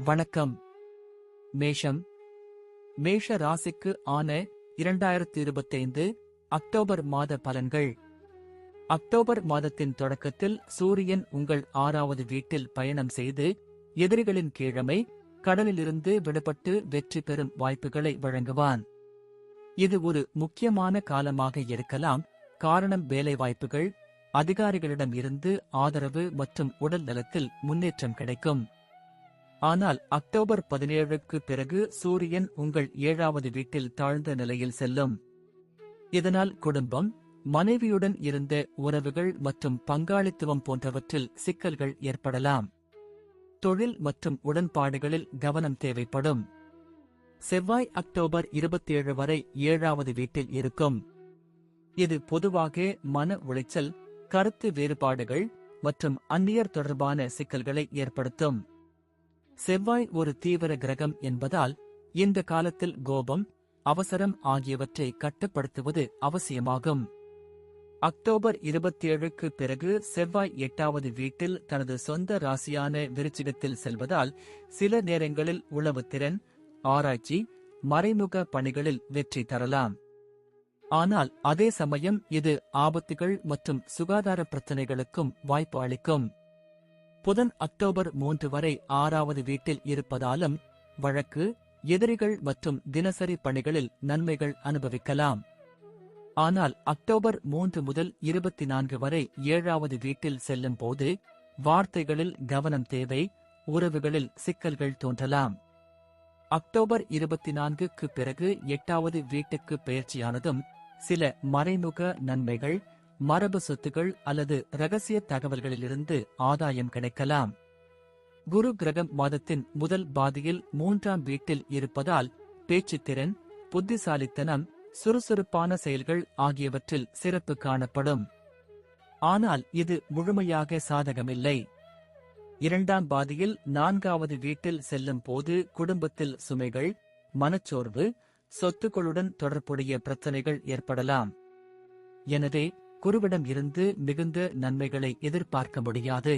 வணக்கம். மேஷம். மேஷ ராசிக்கு ஆன 2025 அக்டோபர் மாத பலன்கள். அக்டோபர் மாதத்தின் தொடக்கத்தில் சூரியன் உங்கள் 6வது வீட்டில் பயணம் செய்து எதிரிகளின் கீழமை, கடலிலிருந்து விடுபட்டு வெற்றி பெறும் வாய்ப்புகளை வழங்குவான். இது ஒரு முக்கியமான காலமாக இருக்கலாம். காரணம், வேலைவாய்ப்புகள், அதிகாரிகளிடம் இருந்து ஆதரவு மற்றும் உடல் நலத்தில் முன்னேற்றம் கிடைக்கும். ஆனால் அக்டோபர் 17க்கு பிறகு சூரியன் உங்கள் 7வது வீட்டில் தாழ்ந்த நிலையில் செல்லும். இதனால் குடும்பம், மனைவியுடன் இருந்த உறவுகள் மற்றும் பங்காளித்துவம் போன்றவற்றில் சிக்கல்கள் ஏற்படலாம். தொழில் மற்றும் உடன்பாடுகளில் கவனம் தேவைப்படும். செவ்வாய் அக்டோபர் 27 வரை 7வது வீட்டில் இருக்கும். இது பொதுவாக மன உளைச்சல், கருத்து வேறுபாடுகள் மற்றும் அந்நியர் தொடர்பான சிக்கல்களை ஏற்படுத்தும். செவ்வாய் ஒரு தீவிர கிரகம் என்பதால் இந்த காலத்தில் கோபம், அவசரம் ஆகியவற்றை கட்டுப்படுத்துவது அவசியமாகும். அக்டோபர் 27க்கு பிறகு செவ்வாய் 8வது வீட்டில் தனது சொந்த ராசியான விருச்சிகத்தில் செல்வதால் சில நேரங்களில் உளவுத்திறன், ஆராய்ச்சி, மறைமுக பணிகளில் வெற்றி தரலாம். ஆனால் அதே சமயம் இது ஆபத்துகள் மற்றும் சுகாதார பிரச்சினைகளுக்கும் வாய்ப்பு அளிக்கும். புதன் அக்டோபர் 3 வரை 6வது வீட்டில் இருப்பதாலும் வழக்கு, எதிரிகள் மற்றும் தினசரி பணிகளில் நன்மைகள் அனுபவிக்கலாம். ஆனால் அக்டோபர் 3 முதல் 24 வரை 7வது வீட்டில் செல்லும் போது வார்த்தைகளில் கவனம் தேவை, உறவுகளில் சிக்கல்கள் தோன்றலாம். அக்டோபர் 24க்கு பிறகு 8வது வீட்டுக்கு பெயர்ச்சியானதும் சில மறைமுக நன்மைகள், மரபு சொத்துகள் அல்லது இரகசிய தகவல்களிலிருந்து ஆதாயம் கிடைக்கலாம். குரு கிரகம் மாதத்தின் முதல் பாதியில் 3ஆம் வீட்டில் இருப்பதால் பேச்சுத்திறன், புத்திசாலித்தனம், சுறுசுறுப்பான செயல்கள் ஆகியவற்றில் சிறப்பு காணப்படும். ஆனால் இது முழுமையாக சாதகமில்லை. 2ஆம் பாதியில் 4வது வீட்டில் செல்லும் போது குடும்பத்தில் சுமைகள், மனச்சோர்வு, சொத்துக்களுடன் தொடர்புடைய பிரச்சனைகள் ஏற்படலாம். எனவே குருவிடம் இருந்து மிகுந்த நன்மைகளை எதிர்பார்க்க முடியாது.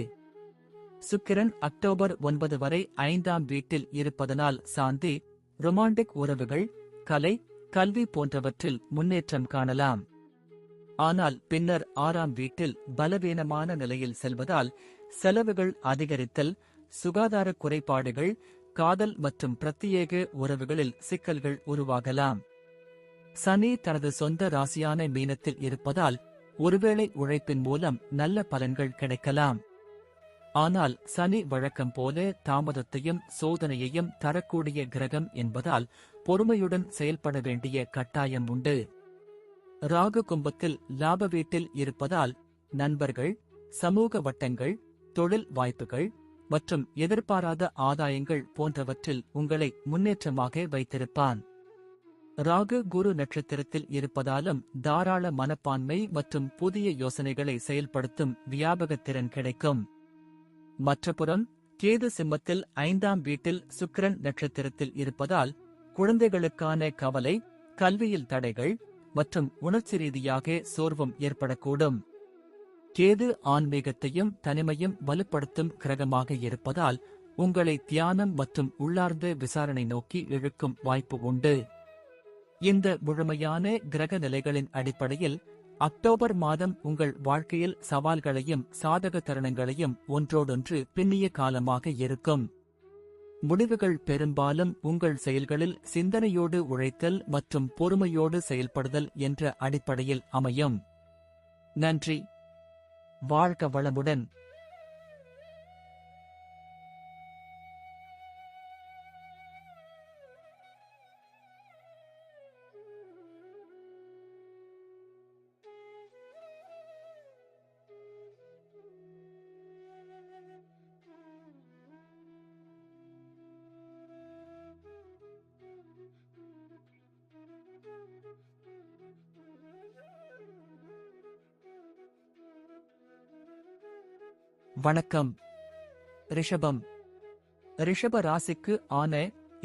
சுக்கிரன் அக்டோபர் 9 வரை 5ஆம் வீட்டில் இருப்பதனால் சாந்தி, ரொமான்டிக் உறவுகள், கலை, கல்வி போன்றவற்றில் முன்னேற்றம் காணலாம். ஆனால் பின்னர் 6ஆம் வீட்டில் பலவீனமான நிலையில் செல்வதால் செலவுகள் அதிகரித்தல், சுகாதார குறைபாடுகள், காதல் மற்றும் பிரத்யேக உறவுகளில் சிக்கல்கள் உருவாகலாம். சனி தனது சொந்த ராசியான மீனத்தில் இருப்பதால் ஒருவேளை உழைப்பின் மூலம் நல்ல பலன்கள் கிடைக்கலாம். ஆனால் சனி வழக்கம் போல தாமதத்தையும் சோதனையையும் தரக்கூடிய கிரகம் என்பதால் பொறுமையுடன் செயல்பட வேண்டிய கட்டாயம் உண்டு. ராகு கும்பத்தில் லாப வீட்டில் இருப்பதால் நண்பர்கள், சமூக வட்டங்கள், தொழில் வாய்ப்புகள் மற்றும் எதிர்பாராத ஆதாயங்கள் போன்றவற்றில் உங்களை முன்னேற்றமாக வைத்திருப்பான். ராகு குரு நட்சத்திரத்தில் இருப்பதாலும் தாராள மனப்பான்மை மற்றும் புதிய யோசனைகளை செயல்படுத்தும் வியாபகத்திறன் கிடைக்கும். மற்றபுறம் கேது சிம்மத்தில் 5ஆம் வீட்டில் சுக்கிரன் நட்சத்திரத்தில் இருப்பதால் குழந்தைகளுக்கான கவலை, கல்வியில் தடைகள் மற்றும் உணர்ச்சி ரீதியாக சோர்வும் ஏற்படக்கூடும். கேது ஆன்மீகத்தையும் தனிமையும் வலுப்படுத்தும் கிரகமாக இருப்பதால் உங்களை தியானம் மற்றும் உள்ளார்ந்த விசாரணை நோக்கி இழுக்கும் வாய்ப்பு உண்டு. இந்த முழுமையான கிரக நிலைகளின் அடிப்படையில் அக்டோபர் மாதம் உங்கள் வாழ்க்கையில் சவால்களையும் சாதக தருணங்களையும் ஒன்றோடொன்று பின்னிய காலமாக இருக்கும். முடிவுகள் பெரும்பாலும் உங்கள் செயல்களில் சிந்தனையோடு உழைத்தல் மற்றும் பொறுமையோடு செயல்படுதல் என்ற அடிப்படையில் அமையும். நன்றி. வாழ்க வளமுடன். வணக்கம். ரிஷபம். ரிஷப ராசிக்கு ஆன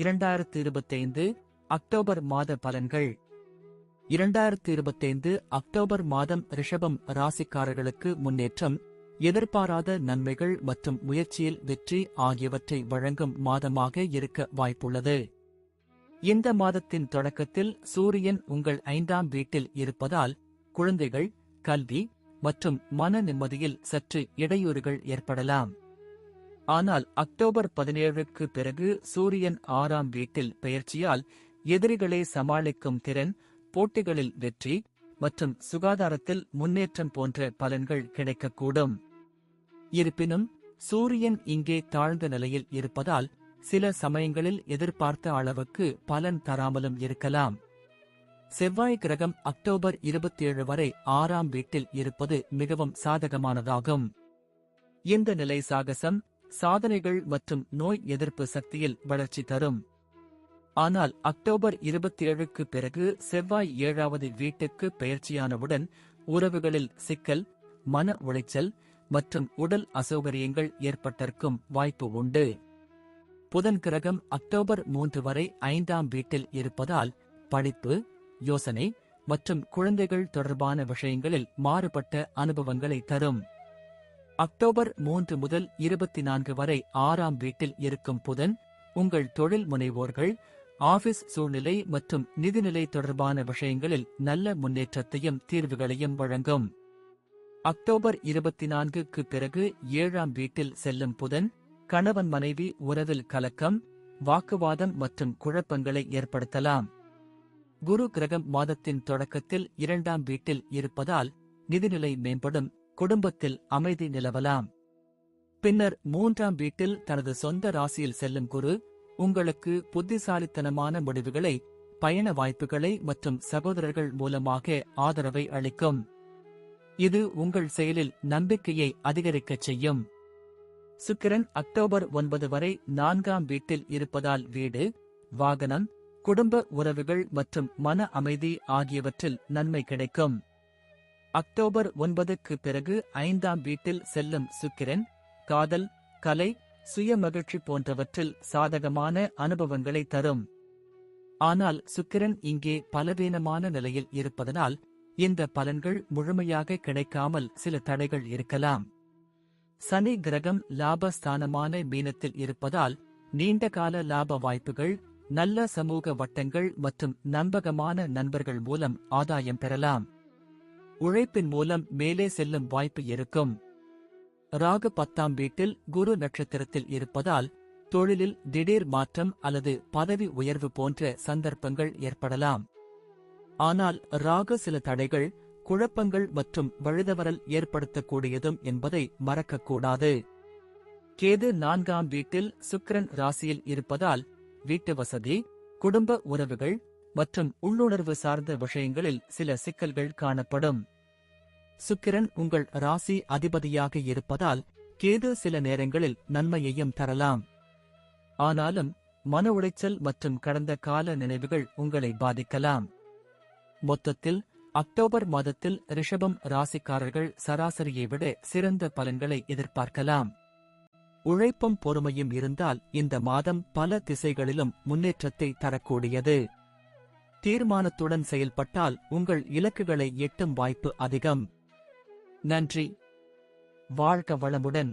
2025 அக்டோபர் மாத பலன்கள். 2025 அக்டோபர் மாதம் ரிஷபம் ராசிக்காரர்களுக்கு முன்னேற்றம், எதிர்பாராத நன்மைகள் மற்றும் முயற்சியில் வெற்றி ஆகியவற்றை வழங்கும் மாதமாக இருக்க வாய்ப்புள்ளது. இந்த மாதத்தின் தொடக்கத்தில் சூரியன் உங்கள் 5ஆம் வீட்டில் இருப்பதால் குழந்தைகள், கல்வி மற்றும் மன நிம்மதியில் சற்று இடையூறுகள் ஏற்படலாம். ஆனால் அக்டோபர் 17க்கு பிறகு சூரியன் 6ஆம் வீட்டில் பெயர்ச்சியால் எதிரிகளை சமாளிக்கும் திறன், போட்டிகளில் வெற்றி மற்றும் சுகாதாரத்தில் முன்னேற்றம் போன்ற பலன்கள் கிடைக்கக்கூடும். இருப்பினும் சூரியன் இங்கே தாழ்ந்த நிலையில் இருப்பதால் சில சமயங்களில் எதிர்பார்த்த அளவுக்கு பலன் தராமலும் இருக்கலாம். செவ்வாய் கிரகம் அக்டோபர் 27 வரை 6ஆம் வீட்டில் இருப்பது மிகவும் சாதகமானதாகும். இந்த நிலை சாகசம், சாதனைகள் மற்றும் நோய் எதிர்ப்பு சக்தியில் வளர்ச்சி தரும். ஆனால் அக்டோபர் 27க்கு பிறகு செவ்வாய் 7வது வீட்டுக்கு பெயர்ச்சியானவுடன் உறவுகளில் சிக்கல், மன உளைச்சல் மற்றும் உடல் அசௌகரியங்கள் ஏற்பட்டிருக்கும் வாய்ப்பு உண்டு. புதன் கிரகம் அக்டோபர் 3 வரை 5ஆம் வீட்டில் இருப்பதால் படிப்பு, யோசனை மற்றும் குழந்தைகள் தொடர்பான விஷயங்களில் மாறுபட்ட அனுபவங்களை தரும். அக்டோபர் 3 முதல் 24 வரை 6ஆம் வீட்டில் இருக்கும் புதன் உங்கள் தொழில் முனைவோர்கள், ஆபீஸ் சூழ்நிலை மற்றும் நிதிநிலை தொடர்பான விஷயங்களில் நல்ல முன்னேற்றத்தையும் தீர்வுகளையும் வழங்கும். அக்டோபர் 24க்கு பிறகு 7ஆம் வீட்டில் செல்லும் புதன் கணவன் மனைவி உறவில் கலக்கம், வாக்குவாதம் மற்றும் குழப்பங்களை ஏற்படுத்தலாம். குரு கிரகம் மாதத்தின் தொடக்கத்தில் 2ஆம் வீட்டில் இருப்பதால் நிதிநிலை மேம்படும், குடும்பத்தில் அமைதி நிலவலாம். பின்னர் 3ஆம் வீட்டில் தனது சொந்த ராசியில் செல்லும் குரு உங்களுக்கு புத்திசாலித்தனமான முடிவுகளை, பயண வாய்ப்புகளை மற்றும் சகோதரர்கள் மூலமாக ஆதரவை அளிக்கும். இது உங்கள் செயலில் நம்பிக்கையை அதிகரிக்கச் செய்யும். சுக்கிரன் அக்டோபர் 9 வரை 4ஆம் வீட்டில் இருப்பதால் வீடு, வாகனம், குடும்ப உறவுகள் மற்றும் மன அமைதி ஆகியவற்றில் நன்மை கிடைக்கும். அக்டோபர் 9க்கு பிறகு 5ஆம் வீட்டில் செல்லும் சுக்கிரன் காதல், கலை, சுய மகிழ்ச்சி போன்றவற்றில் சாதகமான அனுபவங்களை தரும். ஆனால் சுக்கிரன் இங்கே பலவீனமான நிலையில் இருப்பதனால் இந்த பலன்கள் முழுமையாக கிடைக்காமல் சில தடைகள் இருக்கலாம். சனி கிரகம் லாபஸ்தானமான மீனத்தில் இருப்பதால் நீண்டகால லாப வாய்ப்புகள், நல்ல சமூக வட்டங்கள் மற்றும் நம்பகமான நண்பர்கள் மூலம் ஆதாயம் பெறலாம். உழைப்பின் மூலம் மேலே செல்லும் வாய்ப்பு இருக்கும். ராகு 10ஆம் வீட்டில் குரு நட்சத்திரத்தில் இருப்பதால் தொழிலில் திடீர் மாற்றம் அல்லது பதவி உயர்வு போன்ற சந்தர்ப்பங்கள் ஏற்படலாம். ஆனால் ராகு சில தடைகள், குழப்பங்கள் மற்றும் வழுதவரல் ஏற்படுத்தக்கூடியதும் என்பதை மறக்கக்கூடாது. கேது 4ஆம் வீட்டில் சுக்கிரன் ராசியில் இருப்பதால் வீட்டு வசதி, குடும்ப உறவுகள் மற்றும் உள்ளுணர்வு சார்ந்த விஷயங்களில் சில சிக்கல்கள் காணப்படும். சுக்கிரன் உங்கள் ராசி அதிபதியாக இருப்பதால் கேது சில நேரங்களில் நன்மையையும் தரலாம். ஆனாலும் மன உளைச்சல் மற்றும் கடந்த கால நினைவுகள் உங்களை பாதிக்கலாம். மொத்தத்தில் அக்டோபர் மாதத்தில் ரிஷபம் ராசிக்காரர்கள் சராசரியை விட சிறந்த பலன்களை எதிர்பார்க்கலாம். உழைப்பும் பொறுமையும் இருந்தால் இந்த மாதம் பல திசைகளிலும் முன்னேற்றத்தை தரக்கூடியது. தீர்மானத்துடன் செயல்பட்டால் உங்கள் இலக்குகளை எட்டும் வாய்ப்பு அதிகம். நன்றி. வாழ்க வளமுடன்.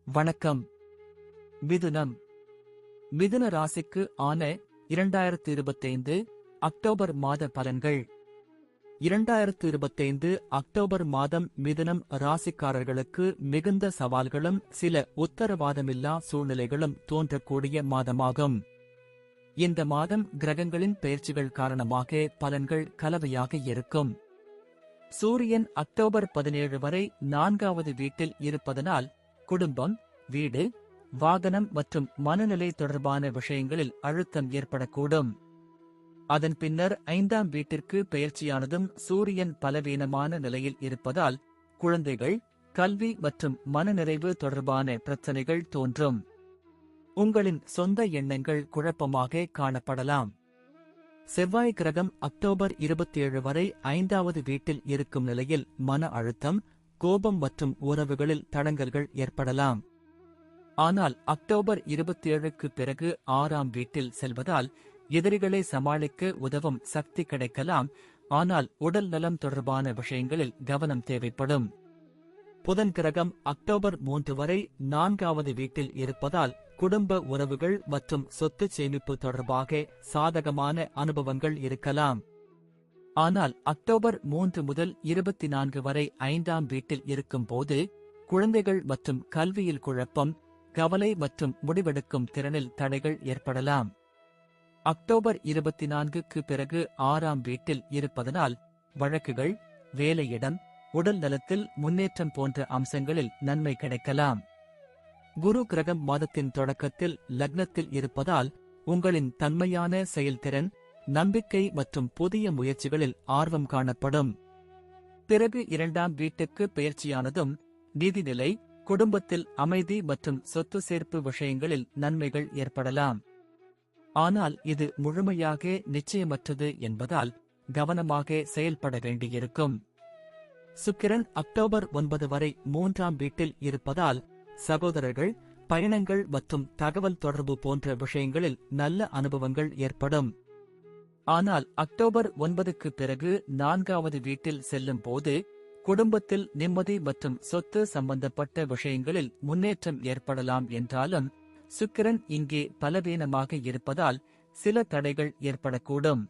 வணக்கம். மிதுனம். மிதுன ராசிக்கு ஆன 2025 அக்டோபர் மாத பலன்கள். 2025 அக்டோபர் மாதம் மிதுனம் ராசிக்காரர்களுக்கு மிகுந்த சவால்களும் சில உத்தரவாதமில்லா சூழ்நிலைகளும் தோன்றக்கூடிய மாதமாகும். இந்த மாதம் கிரகங்களின் பெயர்ச்சிகள் காரணமாக பலன்கள் கலவையாக இருக்கும். சூரியன் அக்டோபர் 17 வரை 4வது வீட்டில் இருப்பதனால் குடும்பம், வீடு, வாகனம் மற்றும் மனநிலை தொடர்பான விஷயங்களில் அழுத்தம் ஏற்படக்கூடும். அதன் பின்னர் 5ஆம் வீட்டிற்கு பெயர்ச்சியானதும் சூரியன் பலவீனமான நிலையில் இருப்பதால் குழந்தைகள், கல்வி மற்றும் மனநிறைவு தொடர்பான பிரச்சனைகள் தோன்றும். உங்களின் சொந்த எண்ணங்கள் குழப்பமாக காணப்படலாம். செவ்வாய் கிரகம் அக்டோபர் 27 வரை 5வது வீட்டில் இருக்கும் நிலையில் மன அழுத்தம், கோபம் மற்றும் உறவுகளில் தடங்கல்கள் ஏற்படலாம். ஆனால் அக்டோபர் 27க்கு பிறகு 6ஆம் வீட்டில் செல்வதால் எதிரிகளை சமாளிக்க உதவும் சக்தி கிடைக்கலாம். ஆனால் உடல் நலம் தொடர்பான விஷயங்களில் கவனம் தேவைப்படும். புதன் கிரகம் அக்டோபர் 3 வரை 4வது வீட்டில் இருப்பதால் குடும்ப உறவுகள் மற்றும் சொத்து சேமிப்பு தொடர்பாக சாதகமான அனுபவங்கள் இருக்கலாம். ஆனால் அக்டோபர் 3 முதல் 24 வரை 5ஆம் வீட்டில் இருக்கும்போது குழந்தைகள் மற்றும் கல்வியில் குழப்பம், கவலை மற்றும் முடிவெடுக்கும் திறனில் தடைகள் ஏற்படலாம். அக்டோபர் 24க்கு பிறகு 6ஆம் வீட்டில் இருப்பதனால் வழக்குகள், வேலையிடம், உடல் நலத்தில் முன்னேற்றம் போன்ற அம்சங்களில் நன்மை கிடைக்கலாம். குரு கிரகம் மாதத்தின் தொடக்கத்தில் லக்னத்தில் இருப்பதால் உங்களின் தன்மையான செயல்திறன், நம்பிக்கை மற்றும் புதிய முயற்சிகளில் ஆர்வம் காணப்படும். பிறகு 2ஆம் வீட்டுக்கு பெயர்ச்சியானதும் நிதிநிலை, குடும்பத்தில் அமைதி மற்றும் சொத்து சேர்ப்பு விஷயங்களில் நன்மைகள் ஏற்படலாம். ஆனால் இது முழுமையாக நிச்சயமற்றது என்பதால் கவனமாக செயல்பட வேண்டியிருக்கும். சுக்கிரன் அக்டோபர் 9 வரை 3ஆம் வீட்டில் இருப்பதால் சகோதரர்கள், பயணங்கள் மற்றும் தகவல் தொடர்பு போன்ற விஷயங்களில் நல்ல அனுபவங்கள் ஏற்படும். ஆனால் அக்டோபர் 9க்கு பிறகு 4வது வீட்டில் செல்லும் போது குடும்பத்தில் நிம்மதி மற்றும் சொத்து சம்பந்தப்பட்ட விஷயங்களில் முன்னேற்றம் ஏற்படலாம். என்றாலும் சுக்கிரன் இங்கே பலவீனமாக இருப்பதால் சில தடைகள் ஏற்படக்கூடும்.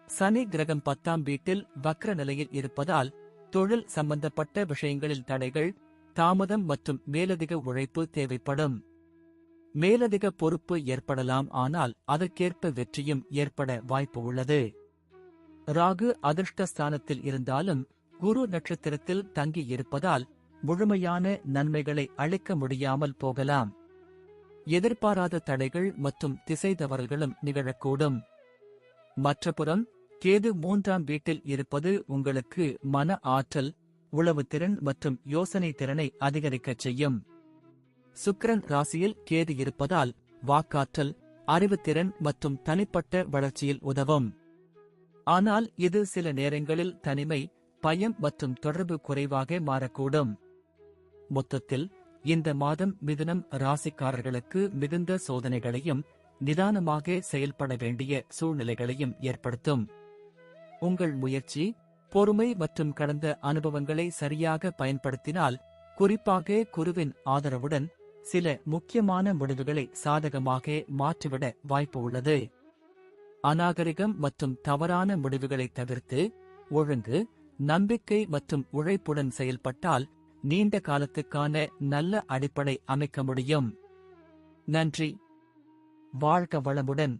சனி கிரகம் 10ஆம் வீட்டில் வக்ர நிலையில் இருப்பதால் தொழில் சம்பந்தப்பட்ட விஷயங்களில் தடைகள், தாமதம் மற்றும் மேலதிக உழைப்பு தேவைப்படும். மேலதிக பொறுப்பு ஏற்படலாம், ஆனால் அதற்கேற்ப வெற்றியும் ஏற்பட வாய்ப்பு உள்ளது. ராகு அதிர்ஷ்டஸ்தானத்தில் இருந்தாலும் குரு நட்சத்திரத்தில் தங்கி இருப்பதால் முழுமையான நன்மைகளை அளிக்க முடியாமல் போகலாம். எதிர்பாராத தடைகள் மற்றும் திசை தவறல்களும் நிகழக்கூடும். மற்றபுறம் கேது 3ஆம் வீட்டில் இருப்பது உங்களுக்கு மன ஆற்றல், உளவுத்திறன் மற்றும் யோசனை திறனை அதிகரிக்கச் செய்யும். சுக்கிரன் ராசியில் கேது இருப்பதால் வாக்காற்றல், அறிவுத்திறன் மற்றும் தனிப்பட்ட வளர்ச்சியில் உதவும். ஆனால் இது சில நேரங்களில் தனிமை, பயம் மற்றும் தொடர்பு குறைவாக மாறக்கூடும். மொத்தத்தில் இந்த மாதம் மிதுனம் ராசிக்காரர்களுக்கு மிகுந்த சோதனைகளையும் நிதானமாக செயல்பட வேண்டிய சூழ்நிலைகளையும் ஏற்படுத்தும். உங்கள் முயற்சி, பொறுமை மற்றும் கடந்த அனுபவங்களை சரியாக பயன்படுத்தினால், குறிப்பாக குருவின் ஆதரவுடன் சில முக்கியமான முடிவுகளை சாதகமாக மாற்றிவிட வாய்ப்பு உள்ளது. அநாகரிகம் மற்றும் தவறான முடிவுகளை தவிர்த்து ஒழுங்கு, நம்பிக்கை மற்றும் உழைப்புடன் செயல்பட்டால் நீண்ட காலத்துக்கான நல்ல அடிப்படை அமைக்க முடியும். நன்றி. வாழ்க வளமுடன்.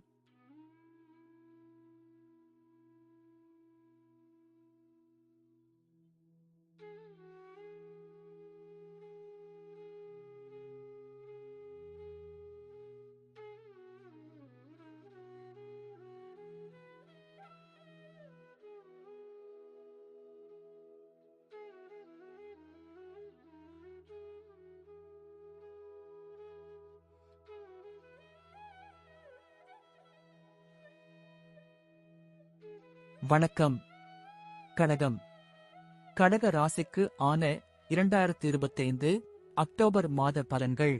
வணக்கம். கடகம். கடக ராசிக்கு ஆன 2025 அக்டோபர் மாத பலன்கள்.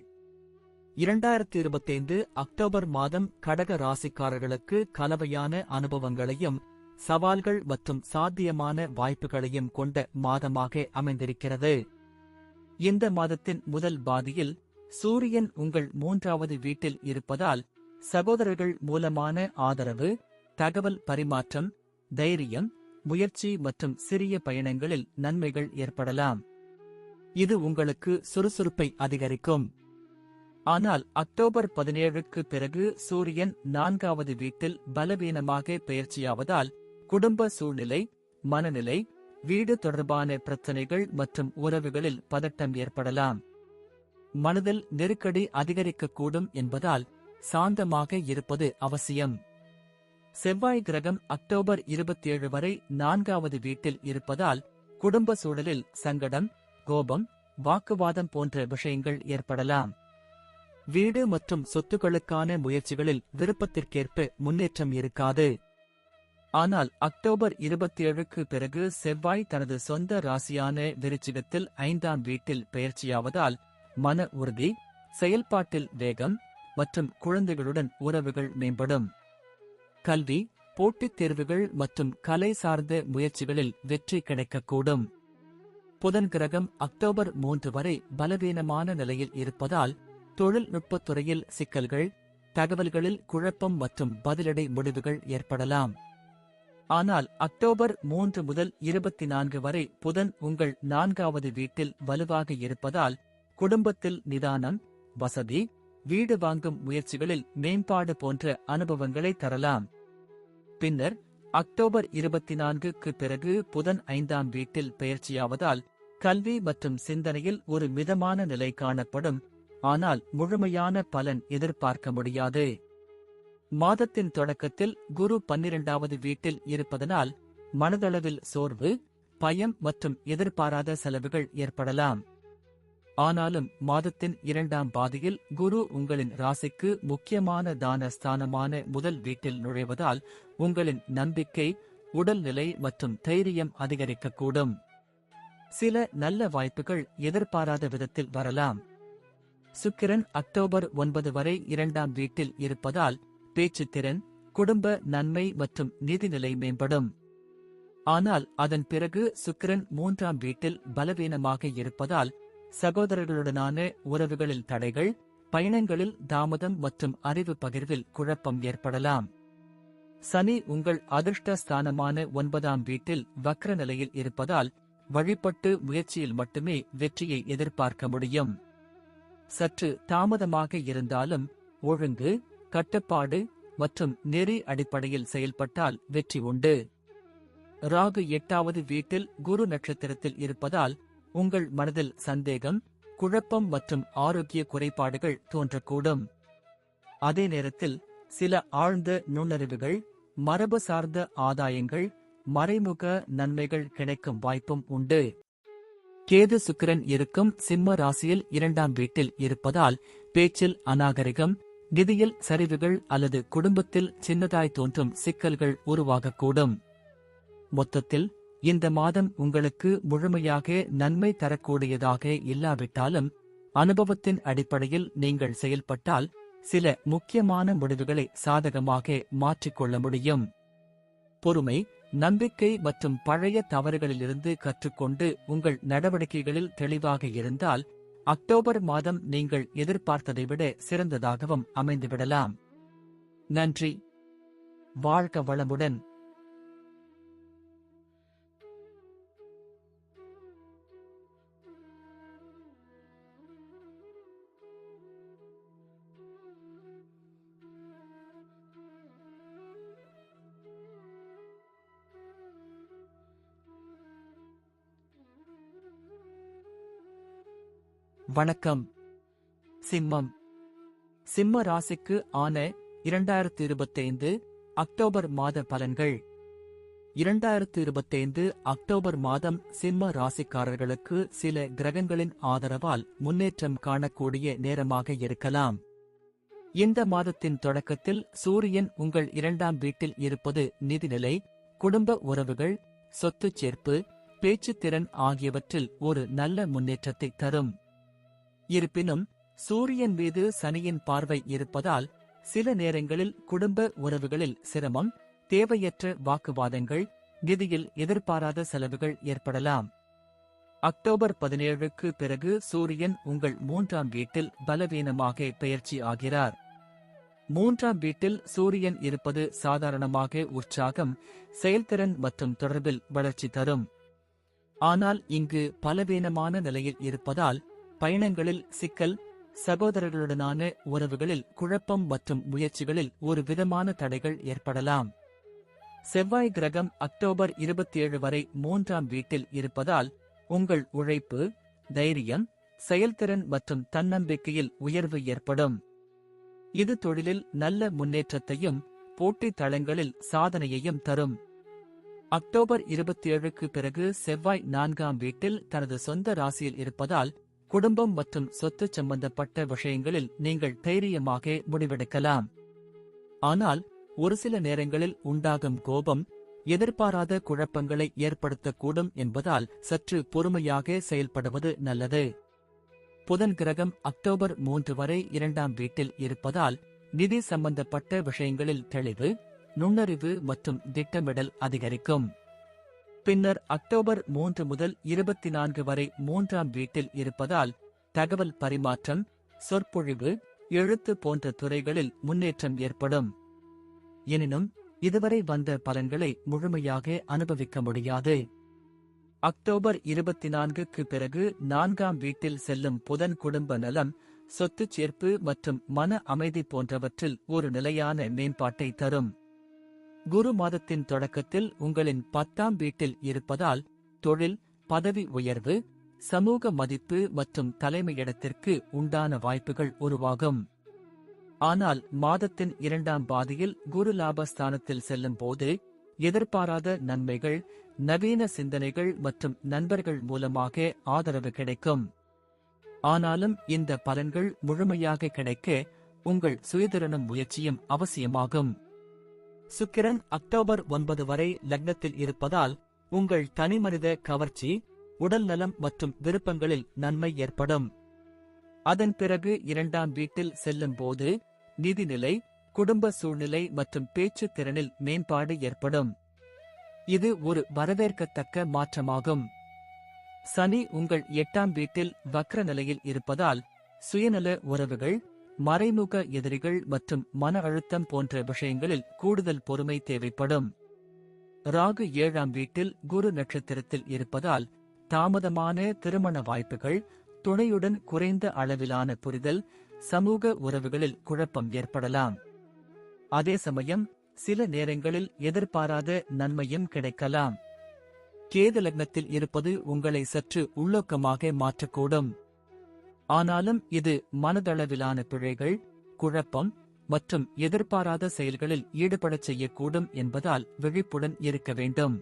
2025 அக்டோபர் மாதம் கடக ராசிக்காரர்களுக்கு கலவையான அனுபவங்களையும் சவால்கள் மற்றும் சாத்தியமான வாய்ப்புகளையும் கொண்ட மாதமாக அமைந்திருக்கிறது. இந்த மாதத்தின் முதல் பாதியில் சூரியன் உங்கள் 3வது வீட்டில் இருப்பதால் சகோதரர்கள் மூலமான ஆதரவு, தகவல் பரிமாற்றம், தைரியம், முயற்சி மற்றும் சிறிய பயணங்களில் நன்மைகள் ஏற்படலாம். இது உங்களுக்கு சுறுசுறுப்பை அதிகரிக்கும். ஆனால் அக்டோபர் 17க்கு பிறகு சூரியன் 4வது வீட்டில் பலவீனமாக பெயர்ச்சியாவதால் குடும்ப சூழ்நிலை, மனநிலை, வீடு தொடர்பான பிரச்சனைகள் மற்றும் உறவுகளில் பதட்டம் ஏற்படலாம். மனதில் நெருக்கடி அதிகரிக்கக்கூடும் என்பதால் சாந்தமாக இருப்பது அவசியம். செவ்வாய் கிரகம் அக்டோபர் 27 வரை 4வது வீட்டில் இருப்பதால் குடும்ப சூழலில் சங்கடம், கோபம், வாக்குவாதம் போன்ற விஷயங்கள் ஏற்படலாம். வீடு மற்றும் சொத்துக்களுக்கான முயற்சிகளில் விருப்பத்திற்கேற்ப முன்னேற்றம் இருக்காது. ஆனால் அக்டோபர் 27க்கு பிறகு செவ்வாய் தனது சொந்த ராசியான விருச்சிகத்தில் 5ஆம் வீட்டில் பெயர்ச்சியாவதால் மன உறுதி, செயல்பாட்டில் வேகம் மற்றும் குழந்தைகளுடன் உறவுகள் மேம்படும். கல்வி, போட்டித் தேர்வுகள் மற்றும் கலை சார்ந்த முயற்சிகளில் வெற்றி கிடைக்கக்கூடும். புதன் கிரகம் அக்டோபர் 3 வரை பலவீனமான நிலையில் இருப்பதால் தொழில்நுட்பத் துறையில் சிக்கல்கள், தகவல்களில் குழப்பம் மற்றும் பதிலடை முடிவுகள் ஏற்படலாம். ஆனால் அக்டோபர் 3 முதல் 24 வரை புதன் உங்கள் 4வது வீட்டில் வலுவாக இருப்பதால் குடும்பத்தில் நிதானம், வசதி, வீடு வாங்கும் முயற்சிகளில் மேம்பாடு போன்ற அனுபவங்களை தரலாம். பின்னர் அக்டோபர் 24க்கு பிறகு புதன் 5ஆம் வீட்டில் பெயர்ச்சியாவதால் கல்வி மற்றும் சிந்தனையில் ஒரு மிதமான நிலை காணப்படும். ஆனால் முழுமையான பலன் எதிர்பார்க்க முடியாது. மாதத்தின் தொடக்கத்தில் குரு 12வது வீட்டில் இருப்பதனால் மனதளவில் சோர்வு, பயம் மற்றும் எதிர்பாராத செலவுகள் ஏற்படலாம். ஆனாலும் மாதத்தின் 2ஆம் பாதியில் குரு உங்களின் ராசிக்கு முக்கியமான தான ஸ்தானமான முதல் வீட்டில் நுழைவதால் உங்களின் நம்பிக்கை, உடல்நிலை மற்றும் தைரியம் அதிகரிக்கக்கூடும். சில நல்ல வாய்ப்புகள் எதிர்பாராத விதத்தில் வரலாம். சுக்கிரன் அக்டோபர் 9 வரை 2ஆம் வீட்டில் இருப்பதால் பேச்சுத்திறன், குடும்ப நன்மை மற்றும் நிதிநிலை மேம்படும். ஆனால் அதன் பிறகு சுக்கிரன் 3ஆம் வீட்டில் பலவீனமாக இருப்பதால் சகோதரர்களுடனான உறவுகளில் தடைகள், பயணங்களில் தாமதம் மற்றும் அறிவு பகிர்வில் குழப்பம் ஏற்படலாம். சனி உங்கள் அதிர்ஷ்ட ஸ்தானமான 9ஆம் வீட்டில் வக்ர நிலையில் இருப்பதால் வழிபட்டு முயற்சியில் மட்டுமே வெற்றியை எதிர்பார்க்க முடியும். சற்று தாமதமாக இருந்தாலும் ஒழுங்கு, கட்டுப்பாடு மற்றும் நெறி அடிப்படையில் செயல்பட்டால் வெற்றி உண்டு. ராகு 8வது வீட்டில் குரு நட்சத்திரத்தில் இருப்பதால் உங்கள் மனதில் சந்தேகம், குழப்பம் மற்றும் ஆரோக்கிய குறைபாடுகள் தோன்றக்கூடும். அதே நேரத்தில் சில ஆழ்ந்த நுண்ணறிவுகள், மரபு சார்ந்த ஆதாயங்கள், மறைமுக நன்மைகள் கிடைக்கும் வாய்ப்பும் உண்டு. கேது சுக்கிரன் இருக்கும் சிம்ம ராசியில் 2ஆம் வீட்டில் இருப்பதால் பேச்சில் அநாகரிகம், நிதியில் சரிவுகள் அல்லது குடும்பத்தில் சின்னதாய் தோன்றும் சிக்கல்கள் உருவாகக்கூடும். மொத்தத்தில் இந்த மாதம் உங்களுக்கு முழுமையாக நன்மை தரக்கூடியதாக இல்லாவிட்டாலும் அனுபவத்தின் அடிப்படையில் நீங்கள் செயல்பட்டால் சில முக்கியமான முடிவுகளை சாதகமாக மாற்றிக்கொள்ள முடியும். பொறுமை, நம்பிக்கை மற்றும் பழைய தவறுகளிலிருந்து கற்றுக்கொண்டு உங்கள் நடவடிக்கைகளில் தெளிவாக இருந்தால் அக்டோபர் மாதம் நீங்கள் எதிர்பார்த்ததை விட சிறந்ததாகவும் அமைந்துவிடலாம். நன்றி. வாழ்க வளமுடன். வணக்கம். சிம்மம். சிம்ம ராசிக்கு ஆன 2025 அக்டோபர் மாத பலன்கள். 2025 அக்டோபர் மாதம் சிம்ம ராசிக்காரர்களுக்கு சில கிரகங்களின் ஆதரவால் முன்னேற்றம் காணக்கூடிய நேரமாக இருக்கலாம். இந்த மாதத்தின் தொடக்கத்தில் சூரியன் உங்கள் 2ஆம் வீட்டில் இருப்பது நிதிநிலை, குடும்ப உறவுகள், சொத்துச் சேர்ப்பு, பேச்சுத்திறன் ஆகியவற்றில் ஒரு நல்ல முன்னேற்றத்தை தரும். இருப்பினும் சூரியன் மீது சனியின் பார்வை இருப்பதால் சில நேரங்களில் குடும்ப உறவுகளில் சிரமம், தேவையற்ற வாக்குவாதங்கள், நிதியில் எதிர்பாராத செலவுகள் ஏற்படலாம். அக்டோபர் 17க்கு பிறகு சூரியன் உங்கள் 3ஆம் வீட்டில் பலவீனமாக பெயர்ச்சி ஆகிறார். 3ஆம் வீட்டில் சூரியன் இருப்பது சாதாரணமாக உற்சாகம், செயல்திறன் மற்றும் தொடர்பில் வளர்ச்சி தரும். ஆனால் இங்கு பலவீனமான நிலையில் இருப்பதால் பயணங்களில் சிக்கல், சகோதரர்களுடனான உறவுகளில் குழப்பம் மற்றும் முயற்சிகளில் ஒரு விதமான தடைகள் ஏற்படலாம். செவ்வாய் கிரகம் அக்டோபர் 27 வரை 3ஆம் வீட்டில் இருப்பதால் உங்கள் உழைப்பு, தைரியம், செயல்திறன் மற்றும் தன்னம்பிக்கையில் உயர்வு ஏற்படும். இது தொழிலில் நல்ல முன்னேற்றத்தையும் போட்டி தளங்களில் சாதனையையும் தரும். அக்டோபர் 27க்கு பிறகு செவ்வாய் 4ஆம் வீட்டில் தனது சொந்த ராசியில் இருப்பதால் குடும்பம் மற்றும் சொத்து சம்பந்தப்பட்ட விஷயங்களில் நீங்கள் தைரியமாக முடிவெடுக்கலாம். ஆனால் ஒரு சில நேரங்களில் உண்டாகும் கோபம் எதிர்பாராத குழப்பங்களை ஏற்படுத்தக்கூடும் என்பதால் சற்று பொறுமையாக செயல்படுவது நல்லது. புதன் கிரகம் அக்டோபர் 3 வரை 2ஆம் வீட்டில் இருப்பதால் நிதி சம்பந்தப்பட்ட விஷயங்களில் தெளிவு, நுண்ணறிவு மற்றும் திட்டமிடல் அதிகரிக்கும். பின்னர் அக்டோபர் 3 முதல் 24 வரை 3ஆம் வீட்டில் இருப்பதால் தகவல் பரிமாற்றம், சொற்பொழிவு, எழுத்து போன்ற துறைகளில் முன்னேற்றம் ஏற்படும். எனினும் இதுவரை வந்த பலன்களை முழுமையாக அனுபவிக்க முடியாது. அக்டோபர் 24க்கு பிறகு 4ஆம் வீட்டில் செல்லும் புதன் குடும்ப நலம், சொத்துச் சேர்ப்பு மற்றும் மன அமைதி போன்றவற்றில் ஒரு நிலையான மேம்பாட்டை தரும். குரு மாதத்தின் தொடக்கத்தில் உங்களின் 10ஆம் வீட்டில் இருப்பதால் தொழில், பதவி உயர்வு, சமூக மதிப்பு மற்றும் தலைமையிடத்திற்கு உண்டான வாய்ப்புகள் உருவாகும். ஆனால் மாதத்தின் 2ஆம் பாதியில் குரு லாபஸ்தானத்தில் செல்லும் போது எதிர்பாராத நன்மைகள், நவீன சிந்தனைகள் மற்றும் நண்பர்கள் மூலமாக ஆதரவு கிடைக்கும். ஆனாலும் இந்த பலன்கள் முழுமையாக கிடைக்க உங்கள் சுயதிறனும் முயற்சியும் அவசியமாகும். சுக்கிரன் அக்டோபர் 9 வரை லக்னத்தில் இருப்பதால் உங்கள் தனிமனித கவர்ச்சி, உடல் நலம் மற்றும் விருப்பங்களில் நன்மை ஏற்படும். அதன் பிறகு 2ஆம் வீட்டில் செல்லும் போது நிதிநிலை, குடும்ப சூழ்நிலை மற்றும் பேச்சு திறனில் மேம்பாடு ஏற்படும். இது ஒரு வரவேற்கத்தக்க மாற்றமாகும். சனி உங்கள் 8ஆம் வீட்டில் வக்ர நிலையில் இருப்பதால் சுயநல உறவுகள், மறைமுக எதிரிகள் மற்றும் மன அழுத்தம் போன்ற விஷயங்களில் கூடுதல் பொறுமை தேவைப்படும். ராகு 7ஆம் வீட்டில் குரு நட்சத்திரத்தில் இருப்பதால் தாமதமான திருமண வாய்ப்புகள், துணையுடன் குறைந்த அளவிலான புரிதல், சமூக உறவுகளில் குழப்பம் ஏற்படலாம். அதே சமயம் சில நேரங்களில் எதிர்பாராத நன்மையும் கிடைக்கலாம். கேது லக்னத்தில் இருப்பது உங்களை சற்று உள்ளோக்கமாக மாற்றக்கூடும். ஆனாலும் இது மனதளவிலான பிழைகள், குழப்பம் மற்றும் எதிர்பாராத செயல்களில் ஈடுபடச் செய்யக்கூடும் என்பதால் விழிப்புடன் இருக்க வேண்டும்.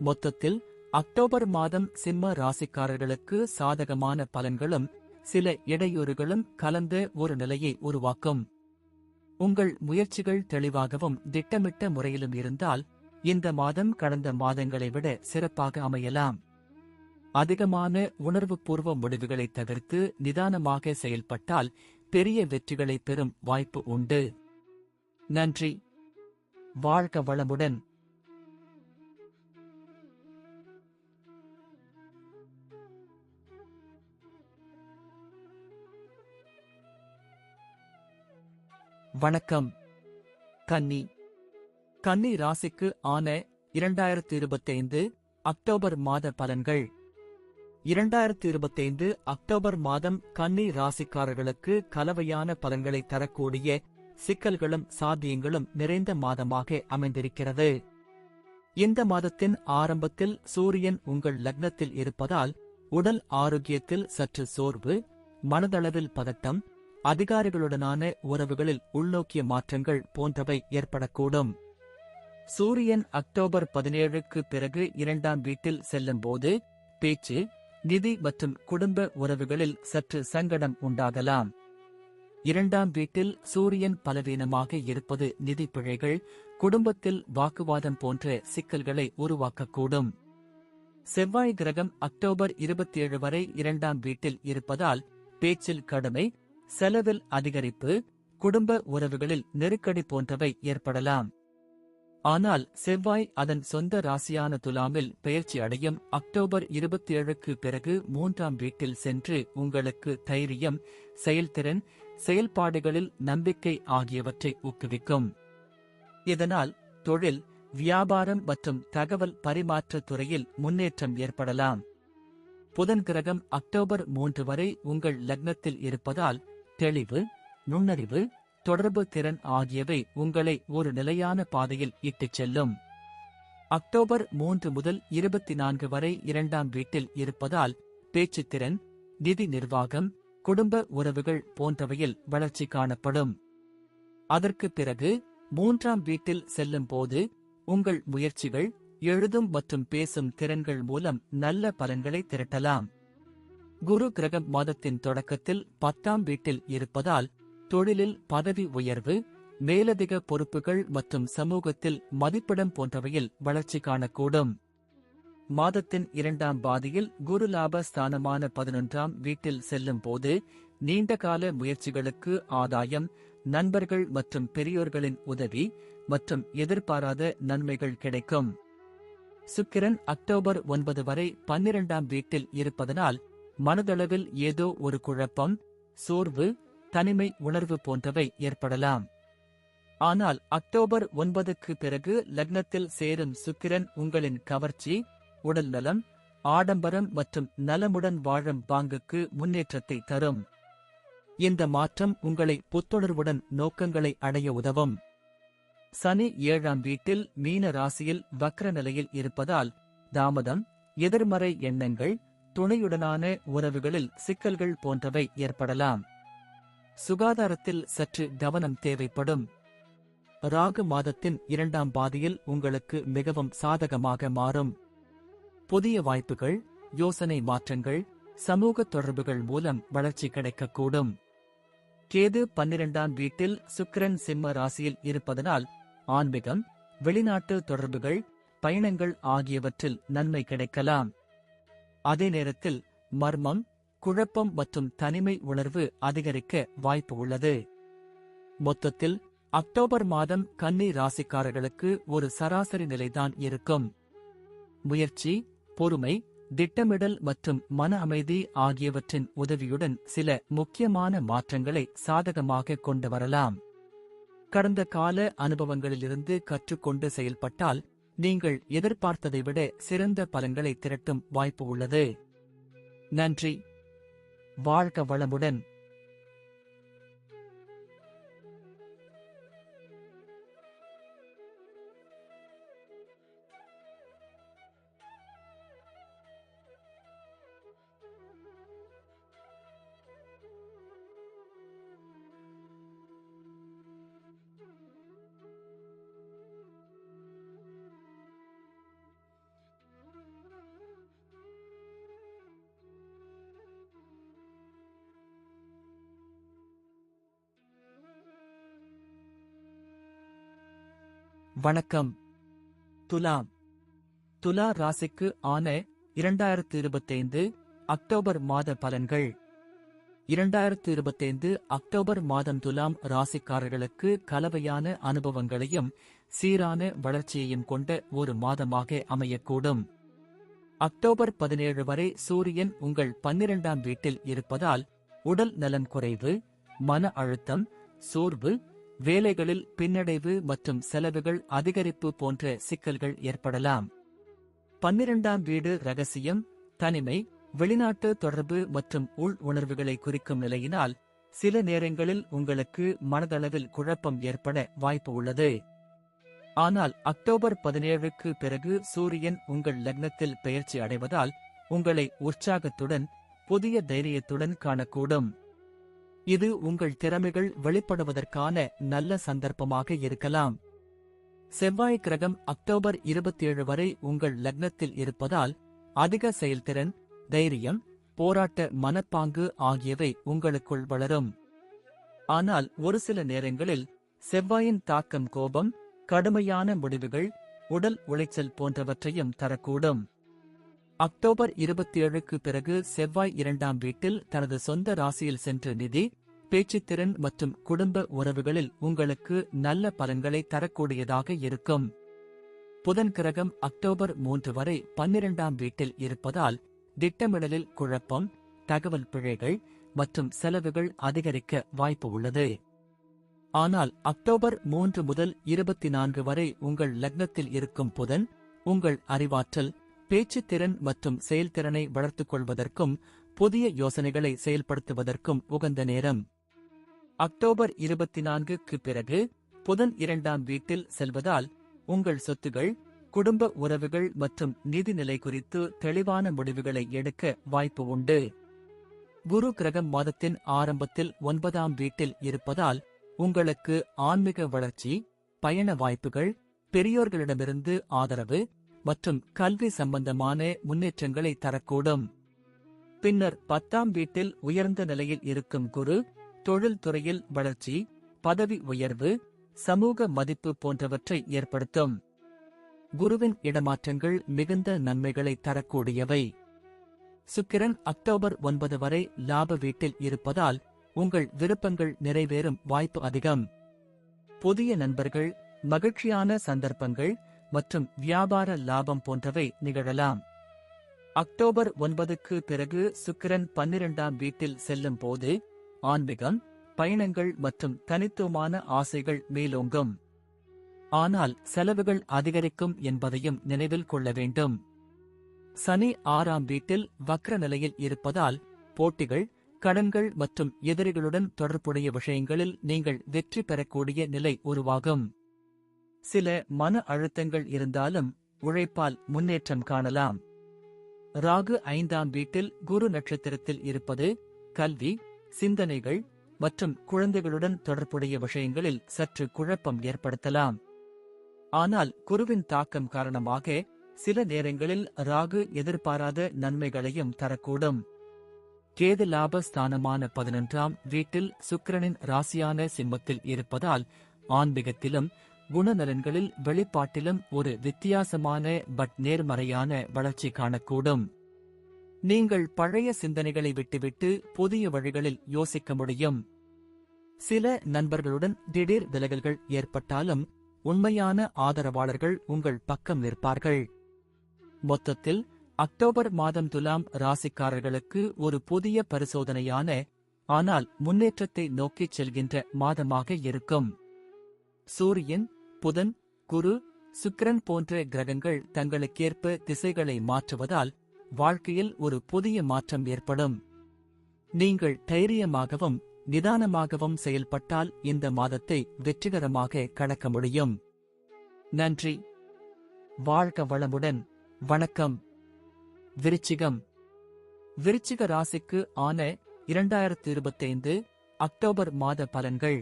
மொத்தத்தில் அக்டோபர் மாதம் சிம்ம ராசிக்காரர்களுக்கு சாதகமான பலன்களும் சில இடையூறுகளும் கலந்த ஒரு நிலையை உருவாக்கும். உங்கள் முயற்சிகள் தெளிவாகவும் திட்டமிட்ட முறையிலும் இருந்தால் இந்த மாதம் கடந்த மாதங்களை விட சிறப்பாக அமையலாம். அதிகமான உணர்வுபூர்வ முடிவுகளை தவிர்த்து நிதானமாக செயல்பட்டால் பெரிய வெற்றிகளை பெறும் வாய்ப்பு உண்டு. நன்றி. வாழ்க வளமுடன். வணக்கம். கன்னி. கன்னி ராசிக்கு ஆன 2025 அக்டோபர் மாத பலன்கள். 2025 அக்டோபர் மாதம் கன்னி ராசிக்காரர்களுக்கு கலவையான பலன்களை தரக்கூடிய சிக்கல்களும் சாத்தியங்களும் நிறைந்த மாதமாக அமைந்திருக்கிறது. இந்த மாதத்தின் ஆரம்பத்தில் சூரியன் உங்கள் லக்னத்தில் இருப்பதால் உடல் ஆரோக்கியத்தில் சற்று சோர்வு, மனதளவில் பதட்டம், அதிகாரிகளுடனான உறவுகளில் உள்நோக்கிய மாற்றங்கள் போன்றவை ஏற்படக்கூடும். சூரியன் அக்டோபர் 17க்கு பிறகு 2ஆம் வீட்டில் செல்லும் போது பேச்சு, நிதி மற்றும் குடும்ப உறவுகளில் சற்று சங்கடம் உண்டாகலாம். 2ஆம் வீட்டில் சூரியன் பலவீனமாக இருப்பது நிதி பிழைகள், குடும்பத்தில் வாக்குவாதம் போன்ற சிக்கல்களை உருவாக்கக்கூடும். செவ்வாய் கிரகம் அக்டோபர் 27 வரை 2ஆம் வீட்டில் இருப்பதால் பேச்சில் கடுமை, செலவில் அதிகரிப்பு, குடும்ப உறவுகளில் நெருக்கடி போன்றவை ஏற்படலாம். ஆனால் செவ்வாய் அதன் சொந்த ராசியான துலாமில் பெயர்ச்சி அடையும் அக்டோபர் 27க்கு பிறகு 3ஆம் வீட்டில் சென்று உங்களுக்கு தைரியம், செயல்திறன், செயல்பாடுகளில் நம்பிக்கை ஆகியவற்றை ஊக்குவிக்கும். இதனால் தொழில், வியாபாரம் மற்றும் தகவல் பரிமாற்ற துறையில் முன்னேற்றம் ஏற்படலாம். புதன் கிரகம் அக்டோபர் 3 வரை உங்கள் லக்னத்தில் இருப்பதால் தெளிவு, நுண்ணறிவு, தொடர்பு திறன் ஆகியவை உங்களை ஒரு நிலையான பாதையில் இட்டுச் செல்லும். அக்டோபர் 3 முதல் 24 வரை 2ஆம் வீட்டில் இருப்பதால் பேச்சுத்திறன், நிதி நிர்வாகம், குடும்ப உறவுகள் போன்றவையில் வளர்ச்சி காணப்படும். அதற்கு பிறகு மூன்றாம் வீட்டில் செல்லும் போது உங்கள் முயற்சிகள், எழுதும் மற்றும் பேசும் திறன்கள் மூலம் நல்ல பலன்களை திரட்டலாம். குரு கிரகம் மாதத்தின் தொடக்கத்தில் 10ஆம் வீட்டில் இருப்பதால் தொழிலில் பதவி உயர்வு, மேலதிக பொறுப்புகள் மற்றும் சமூகத்தில் மதிப்பிடம் போன்றவையில் வளர்ச்சி காணக்கூடும். மாதத்தின் 2ஆம் பாதியில் குரு லாப ஸ்தானமான 11ஆம் வீட்டில் செல்லும் போது நீண்டகால முயற்சிகளுக்கு ஆதாயம், நண்பர்கள் மற்றும் பெரியோர்களின் உதவி மற்றும் எதிர்பாராத நன்மைகள் கிடைக்கும். சுக்கிரன் அக்டோபர் 9 வரை 12ஆம் வீட்டில் இருப்பதனால் மனதளவில் ஏதோ ஒரு குழப்பம், சோர்வு, தனிமை உணர்வு போன்றவை ஏற்படலாம். ஆனால் அக்டோபர் 9க்கு பிறகு லக்னத்தில் சேரும் சுக்கிரன் உங்களின் கவர்ச்சி, உடல் நலம், ஆடம்பரம் மற்றும் நலமுடன் வாழும் பாங்குக்கு முன்னேற்றத்தை தரும். இந்த மாற்றம் உங்களை புத்துணர்வுடன் நோக்கங்களை அடைய உதவும். சனி 7ஆம் வீட்டில் மீன ராசியில் வக்ர நிலையில் இருப்பதால் தாமதம், எதிர்மறை எண்ணங்கள், துணையுடனான உறவுகளில் சிக்கல்கள் போன்றவை ஏற்படலாம். சுகாதாரத்தில் சற்று கவனம் தேவைப்படும். ராகு மாதத்தின் 2ஆம் பாதியில் உங்களுக்கு மிகவும் சாதகமாக மாறும். புதிய வாய்ப்புகள், யோசனை மாற்றங்கள், சமூக தொடர்புகள் மூலம் வளர்ச்சி கிடைக்கக்கூடும். கேது 12ஆம் வீட்டில் சுக்கிரன் சிம்ம ராசியில் இருப்பதனால் ஆன்மீகம், வெளிநாட்டு தொடர்புகள், பயணங்கள் ஆகியவற்றில் நன்மை கிடைக்கலாம். அதே நேரத்தில் மர்மம், குழப்பம் மற்றும் தனிமை உணர்வு அதிகரிக்க வாய்ப்பு உள்ளது. மொத்தத்தில் அக்டோபர் மாதம் கன்னி ராசிக்காரர்களுக்கு ஒரு சராசரி நிலைதான் இருக்கும். முயற்சி, பொறுமை, திட்டமிடல் மற்றும் மன அமைதி ஆகியவற்றின் உதவியுடன் சில முக்கியமான மாற்றங்களை சாதகமாக கொண்டு வரலாம். கடந்த கால அனுபவங்களிலிருந்து கற்றுக்கொண்டு செயல்பட்டால் நீங்கள் எதிர்பார்த்ததை விட சிறந்த பலன்களை திரட்டும் வாய்ப்பு உள்ளது. நன்றி. வாழ்க வளமுடன். வணக்கம். துலாம். துலா ராசிக்கு ஆன 2025 அக்டோபர் மாத பலன்கள். 2025 அக்டோபர் மாதம் துலாம் ராசிக்காரர்களுக்கு கலவையான அனுபவங்களையும் சீரான வளர்ச்சியையும் கொண்ட ஒரு மாதமாக அமையக்கூடும். அக்டோபர் 17 வரை சூரியன் உங்கள் 12ஆம் வீட்டில் இருப்பதால் உடல் நலம் குறைவு, மன அழுத்தம், சோர்வு, வேலைகளில் பின்னடைவு மற்றும் செலவுகள் அதிகரிப்பு போன்ற சிக்கல்கள் ஏற்படலாம். 12ஆம் வீடு ரகசியம், தனிமை, வெளிநாட்டு தொடர்பு மற்றும் உள் உணர்வுகளை குறிக்கும் நிலையினால் சில நேரங்களில் உங்களுக்கு மனதளவில் குழப்பம் ஏற்பட வாய்ப்பு உள்ளது. ஆனால் அக்டோபர் 17க்கு பிறகு சூரியன் உங்கள் லக்னத்தில் பெயர்ச்சி அடைவதால் உங்களை உற்சாகத்துடன், புதிய தைரியத்துடன் காணக்கூடும். இது உங்கள் திறமைகள் வெளிப்படுவதற்கான நல்ல சந்தர்ப்பமாக இருக்கலாம். செவ்வாய் கிரகம் அக்டோபர் 27 வரை உங்கள் லக்னத்தில் இருப்பதால் அதிக செயல்திறன், தைரியம், போராட்ட மனப்பாங்கு ஆகியவை உங்களுக்குள் வளரும். ஆனால் ஒரு சில நேரங்களில் செவ்வாயின் தாக்கம் கோபம், கடுமையான முடிவுகள், உடல் உளைச்சல் போன்றவற்றையும் தரக்கூடும். அக்டோபர் 27க்கு பிறகு செவ்வாய் 2ஆம் வீட்டில் தனது சொந்த ராசியில் சென்று நிதி, பேச்சுத்திறன் மற்றும் குடும்ப உறவுகளில் உங்களுக்கு நல்ல பலன்களை தரக்கூடியதாக இருக்கும். புதன் கிரகம் அக்டோபர் 3 வரை 12ஆம் வீட்டில் இருப்பதால் திட்டமிடலில் குழப்பம், தகவல் பிழைகள் மற்றும் செலவுகள் அதிகரிக்க வாய்ப்பு உள்ளது. ஆனால் அக்டோபர் 3 முதல் 24 வரை உங்கள் லக்னத்தில் இருக்கும் புதன் உங்கள் அறிவாற்றல், பேச்சுத்திறன் மற்றும் செயல்திறனை வளர்த்துக் கொள்வதற்கும் புதிய யோசனைகளை செயல்படுத்துவதற்கும் உகந்த நேரம். அக்டோபர் 24க்கு பிறகு புதன் 2ஆம் வீட்டில் செல்வதால் உங்கள் சொத்துகள், குடும்ப உறவுகள் மற்றும் நிதிநிலை குறித்து தெளிவான முடிவுகளை எடுக்க வாய்ப்பு உண்டு. குரு கிரகம் மாதத்தின் ஆரம்பத்தில் 9ஆம் வீட்டில் இருப்பதால் உங்களுக்கு ஆன்மீக வளர்ச்சி, பயண வாய்ப்புகள், பெரியோர்களிடமிருந்து ஆதரவு மற்றும் கல்வி சம்பந்தமான முன்னேற்றங்களை தரக்கூடும். பின்னர் 10ஆம் வீட்டில் உயர்ந்த நிலையில் இருக்கும் குரு தொழில் துறையில் வளர்ச்சி, பதவி உயர்வு, சமூக மதிப்பு போன்றவற்றை ஏற்படுத்தும். குருவின் இடமாற்றங்கள் மிகுந்த நன்மைகளை தரக்கூடியவை. சுக்கிரன் அக்டோபர் 9 வரை லாப வீட்டில் இருப்பதால் உங்கள் விருப்பங்கள் நிறைவேறும் வாய்ப்பு அதிகம். புதிய நண்பர்கள், மகிழ்ச்சியான சந்தர்ப்பங்கள் மற்றும் வியாபார லாபம் போன்றவை நிகழலாம். அக்டோபர் 9க்கு பிறகு சுக்கிரன் 12ஆம் வீட்டில் செல்லும் போது ஆன்மீகம், பயணங்கள் மற்றும் தனித்துவமான ஆசைகள் மேலோங்கும். ஆனால் செலவுகள் அதிகரிக்கும் என்பதையும் நினைவில் கொள்ள வேண்டும். சனி 6ஆம் வீட்டில் வக்ர நிலையில் இருப்பதால் போட்டிகள், கடன்கள் மற்றும் எதிரிகளுடன் தொடர்புடைய விஷயங்களில் நீங்கள் வெற்றி பெறக்கூடிய நிலை உருவாகும். சில மன அழுத்தங்கள் இருந்தாலும் உழைப்பால் முன்னேற்றம் காணலாம். ராகு 5ஆம் வீட்டில் குரு நட்சத்திரத்தில் இருப்பது கல்வி, சிந்தனைகள் மற்றும் குழந்தைகளுடன் தொடர்புடைய விஷயங்களில் சற்று குழப்பம் ஏற்படுத்தலாம். ஆனால் குருவின் தாக்கம் காரணமாக சில நேரங்களில் ராகு எதிர்பாராத நன்மைகளையும் தரக்கூடும். கேது லாபஸ்தானமான 11ஆம் வீட்டில் சுக்கிரனின் ராசியான சிம்மத்தில் இருப்பதால் ஆன்மீகத்திலும் குணநலன்களில் வெளிப்பாட்டிலும் ஒரு வித்தியாசமான பட் நேர்மறையான வளர்ச்சி காணக்கூடும். நீங்கள் பழைய சிந்தனைகளை விட்டுவிட்டு புதிய வழிகளில் யோசிக்க முடியும். சில நண்பர்களுடன் திடீர் விலகல்கள் ஏற்பட்டாலும் உண்மையான ஆதரவாளர்கள் உங்கள் பக்கம் நிற்பார்கள். மொத்தத்தில் அக்டோபர் மாதம் துலாம் ராசிக்காரர்களுக்கு ஒரு புதிய பரிசோதனையான ஆனால் முன்னேற்றத்தை நோக்கிச் செல்கின்ற மாதமாக இருக்கும். சூரியன், புதன், குரு, சுக்கிரன் போன்ற கிரகங்கள் தங்களுக்கேற்ப திசைகளை மாற்றுவதால் வாழ்க்கையில் ஒரு புதிய மாற்றம் ஏற்படும். நீங்கள் தைரியமாகவும் நிதானமாகவும் செயல்பட்டால் இந்த மாதத்தை வெற்றிகரமாக கடக்க முடியும். நன்றி. வாழ்க வளமுடன். வணக்கம். விருச்சிகம். விருச்சிக ராசிக்கு ஆன 2025 அக்டோபர் மாத பலன்கள்.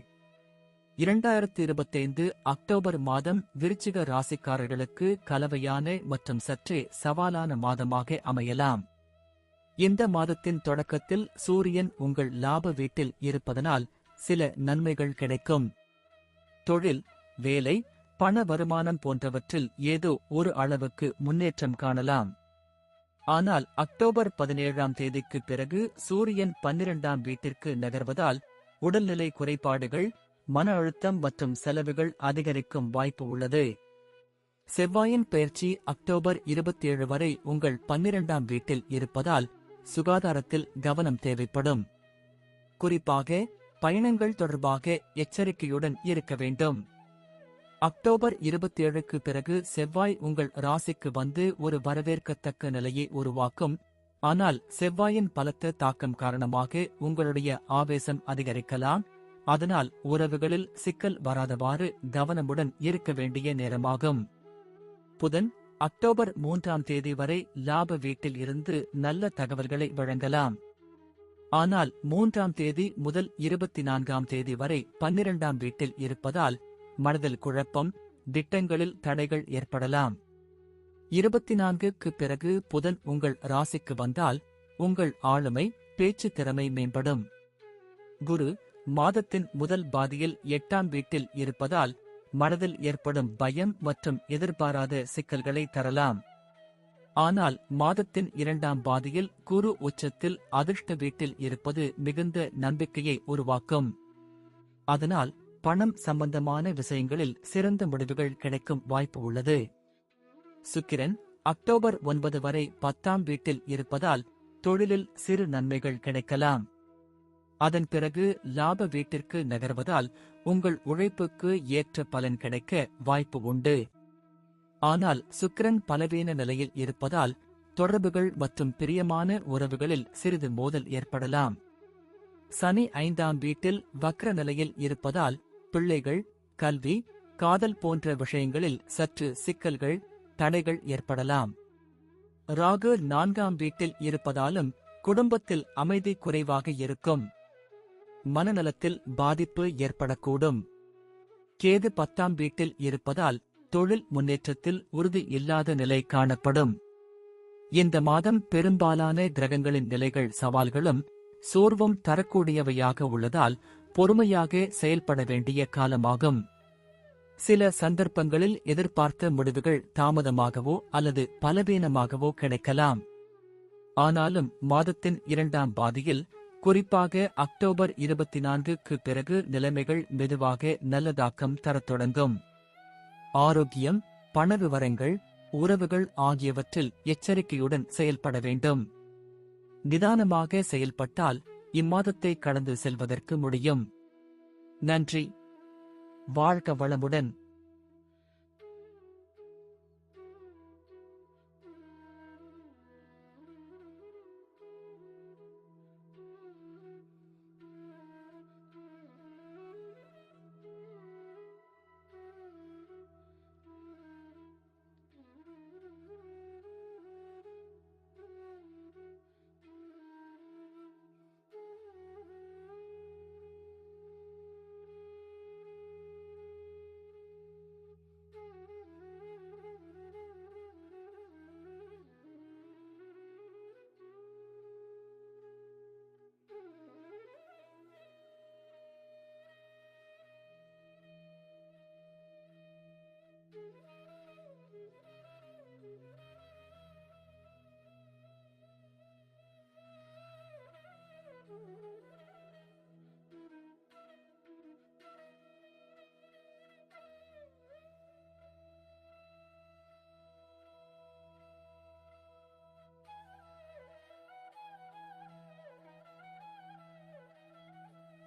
2025 அக்டோபர் மாதம் விருச்சிக ராசிக்காரர்களுக்கு கலவையான மற்றும் சற்றே சவாலான மாதமாக அமையலாம். இந்த மாதத்தின் தொடக்கத்தில் சூரியன் உங்கள் லாப வீட்டில் இருப்பதனால் சில நன்மைகள் கிடைக்கும். தொழில், வேலை, பண வருமானம் போன்றவற்றில் ஏதோ ஒரு அளவுக்கு முன்னேற்றம் காணலாம். ஆனால் அக்டோபர் 17ஆம் தேதிக்கு பிறகு சூரியன் 12ஆம் வீட்டிற்கு நகர்வதால் உடல்நிலை குறைபாடுகள், மன அழுத்தம் மற்றும் செலவுகள் அதிகரிக்கும் வாய்ப்பு உள்ளது. செவ்வாயின் பெயர்ச்சி அக்டோபர் 27 வரை உங்கள் 12ஆம் வீட்டில் இருப்பதால் சுகாதாரத்தில் கவனம் தேவைப்படும். குறிப்பாக பயணங்கள் தொடர்பாக எச்சரிக்கையுடன் இருக்க வேண்டும். அக்டோபர் 27க்கு பிறகு செவ்வாய் உங்கள் ராசிக்கு வந்து ஒரு வரவேற்கத்தக்க நிலையை உருவாக்கும். ஆனால் செவ்வாயின் பலத்த தாக்கம் காரணமாக உங்களுடைய ஆவேசம் அதிகரிக்கலாம். அதனால் உறவுகளில் சிக்கல் வராதவாறு கவனமுடன் இருக்க வேண்டிய நேரமாகும். புதன் அக்டோபர் 3ஆம் தேதி வரை லாப வீட்டில் இருந்து நல்ல தகவல்களை வழங்கலாம். ஆனால் 3ஆம் தேதி முதல் 24ஆம் தேதி வரை 12ஆம் வீட்டில் இருப்பதால் மனதில் குழப்பம், திட்டங்களில் தடைகள் ஏற்படலாம். 24க்கு பிறகு புதன் உங்கள் ராசிக்கு வந்தால் உங்கள் ஆளுமை, பேச்சு திறமை மேம்படும். குரு மாதத்தின் முதல் பாதியில் 8ஆம் வீட்டில் இருப்பதால் மனதில் ஏற்படும் பயம் மற்றும் எதிர்பாராத சிக்கல்களை தரலாம். ஆனால் மாதத்தின் 2ஆம் பாதியில் குரு உச்சத்தில் அதிர்ஷ்ட வீட்டில் இருப்பது மிகுந்த நம்பிக்கையை உருவாக்கும். அதனால் பணம் சம்பந்தமான விஷயங்களில் சிறந்த முடிவுகள் கிடைக்கும் வாய்ப்பு உள்ளது. சுக்கிரன் அக்டோபர் 9 வரை 10ஆம் வீட்டில் இருப்பதால் தொழிலில் சிறு நன்மைகள் கிடைக்கலாம். அதன் பிறகு லாப வீட்டிற்கு நகர்வதால் உங்கள் உழைப்புக்கு ஏற்ற பலன் கிடைக்க வாய்ப்பு உண்டு. ஆனால் சுக்கிரன் பலவீன நிலையில் இருப்பதால் தொடர்புகள் மற்றும் பிரியமான உறவுகளில் சிறிது மோதல் ஏற்படலாம். சனி 5ஆம் வீட்டில் வக்ர நிலையில் இருப்பதால் பிள்ளைகள், கல்வி, காதல் போன்ற விஷயங்களில் சற்று சிக்கல்கள், தடைகள் ஏற்படலாம். ராகு 4ஆம் வீட்டில் இருப்பதாலும் குடும்பத்தில் அமைதி குறைவாக இருக்கும். மனநலத்தில் பாதிப்பு ஏற்படக்கூடும். கேது 10ஆம் வீட்டில் இருப்பதால் தொழில் முன்னேற்றத்தில் உறுதி இல்லாத நிலை காணப்படும். இந்த மாதம் பெரும்பாலான கிரகங்களின் நிலைகள் சவால்களும் சோர்வும் தரக்கூடியவையாக உள்ளதால் பொறுமையாக செயல்பட வேண்டிய காலமாகும். சில சந்தர்ப்பங்களில் எதிர்பார்த்த முடிவுகள் தாமதமாகவோ அல்லது பலவீனமாகவோ கிடைக்கலாம். ஆனாலும் மாதத்தின் 2ஆம் பாதியில், குறிப்பாக அக்டோபர் 24க்கு பிறகு நிலைமைகள் மெதுவாக நல்லதாக்கம் தரத் தொடங்கும். ஆரோக்கியம், பண விவரங்கள், உறவுகள் ஆகியவற்றில் எச்சரிக்கையுடன் செயல்பட வேண்டும். நிதானமாக செயல்பட்டால் இம்மாதத்தை கடந்து செல்வதற்கு முடியும். நன்றி. வாழ்க வளமுடன்.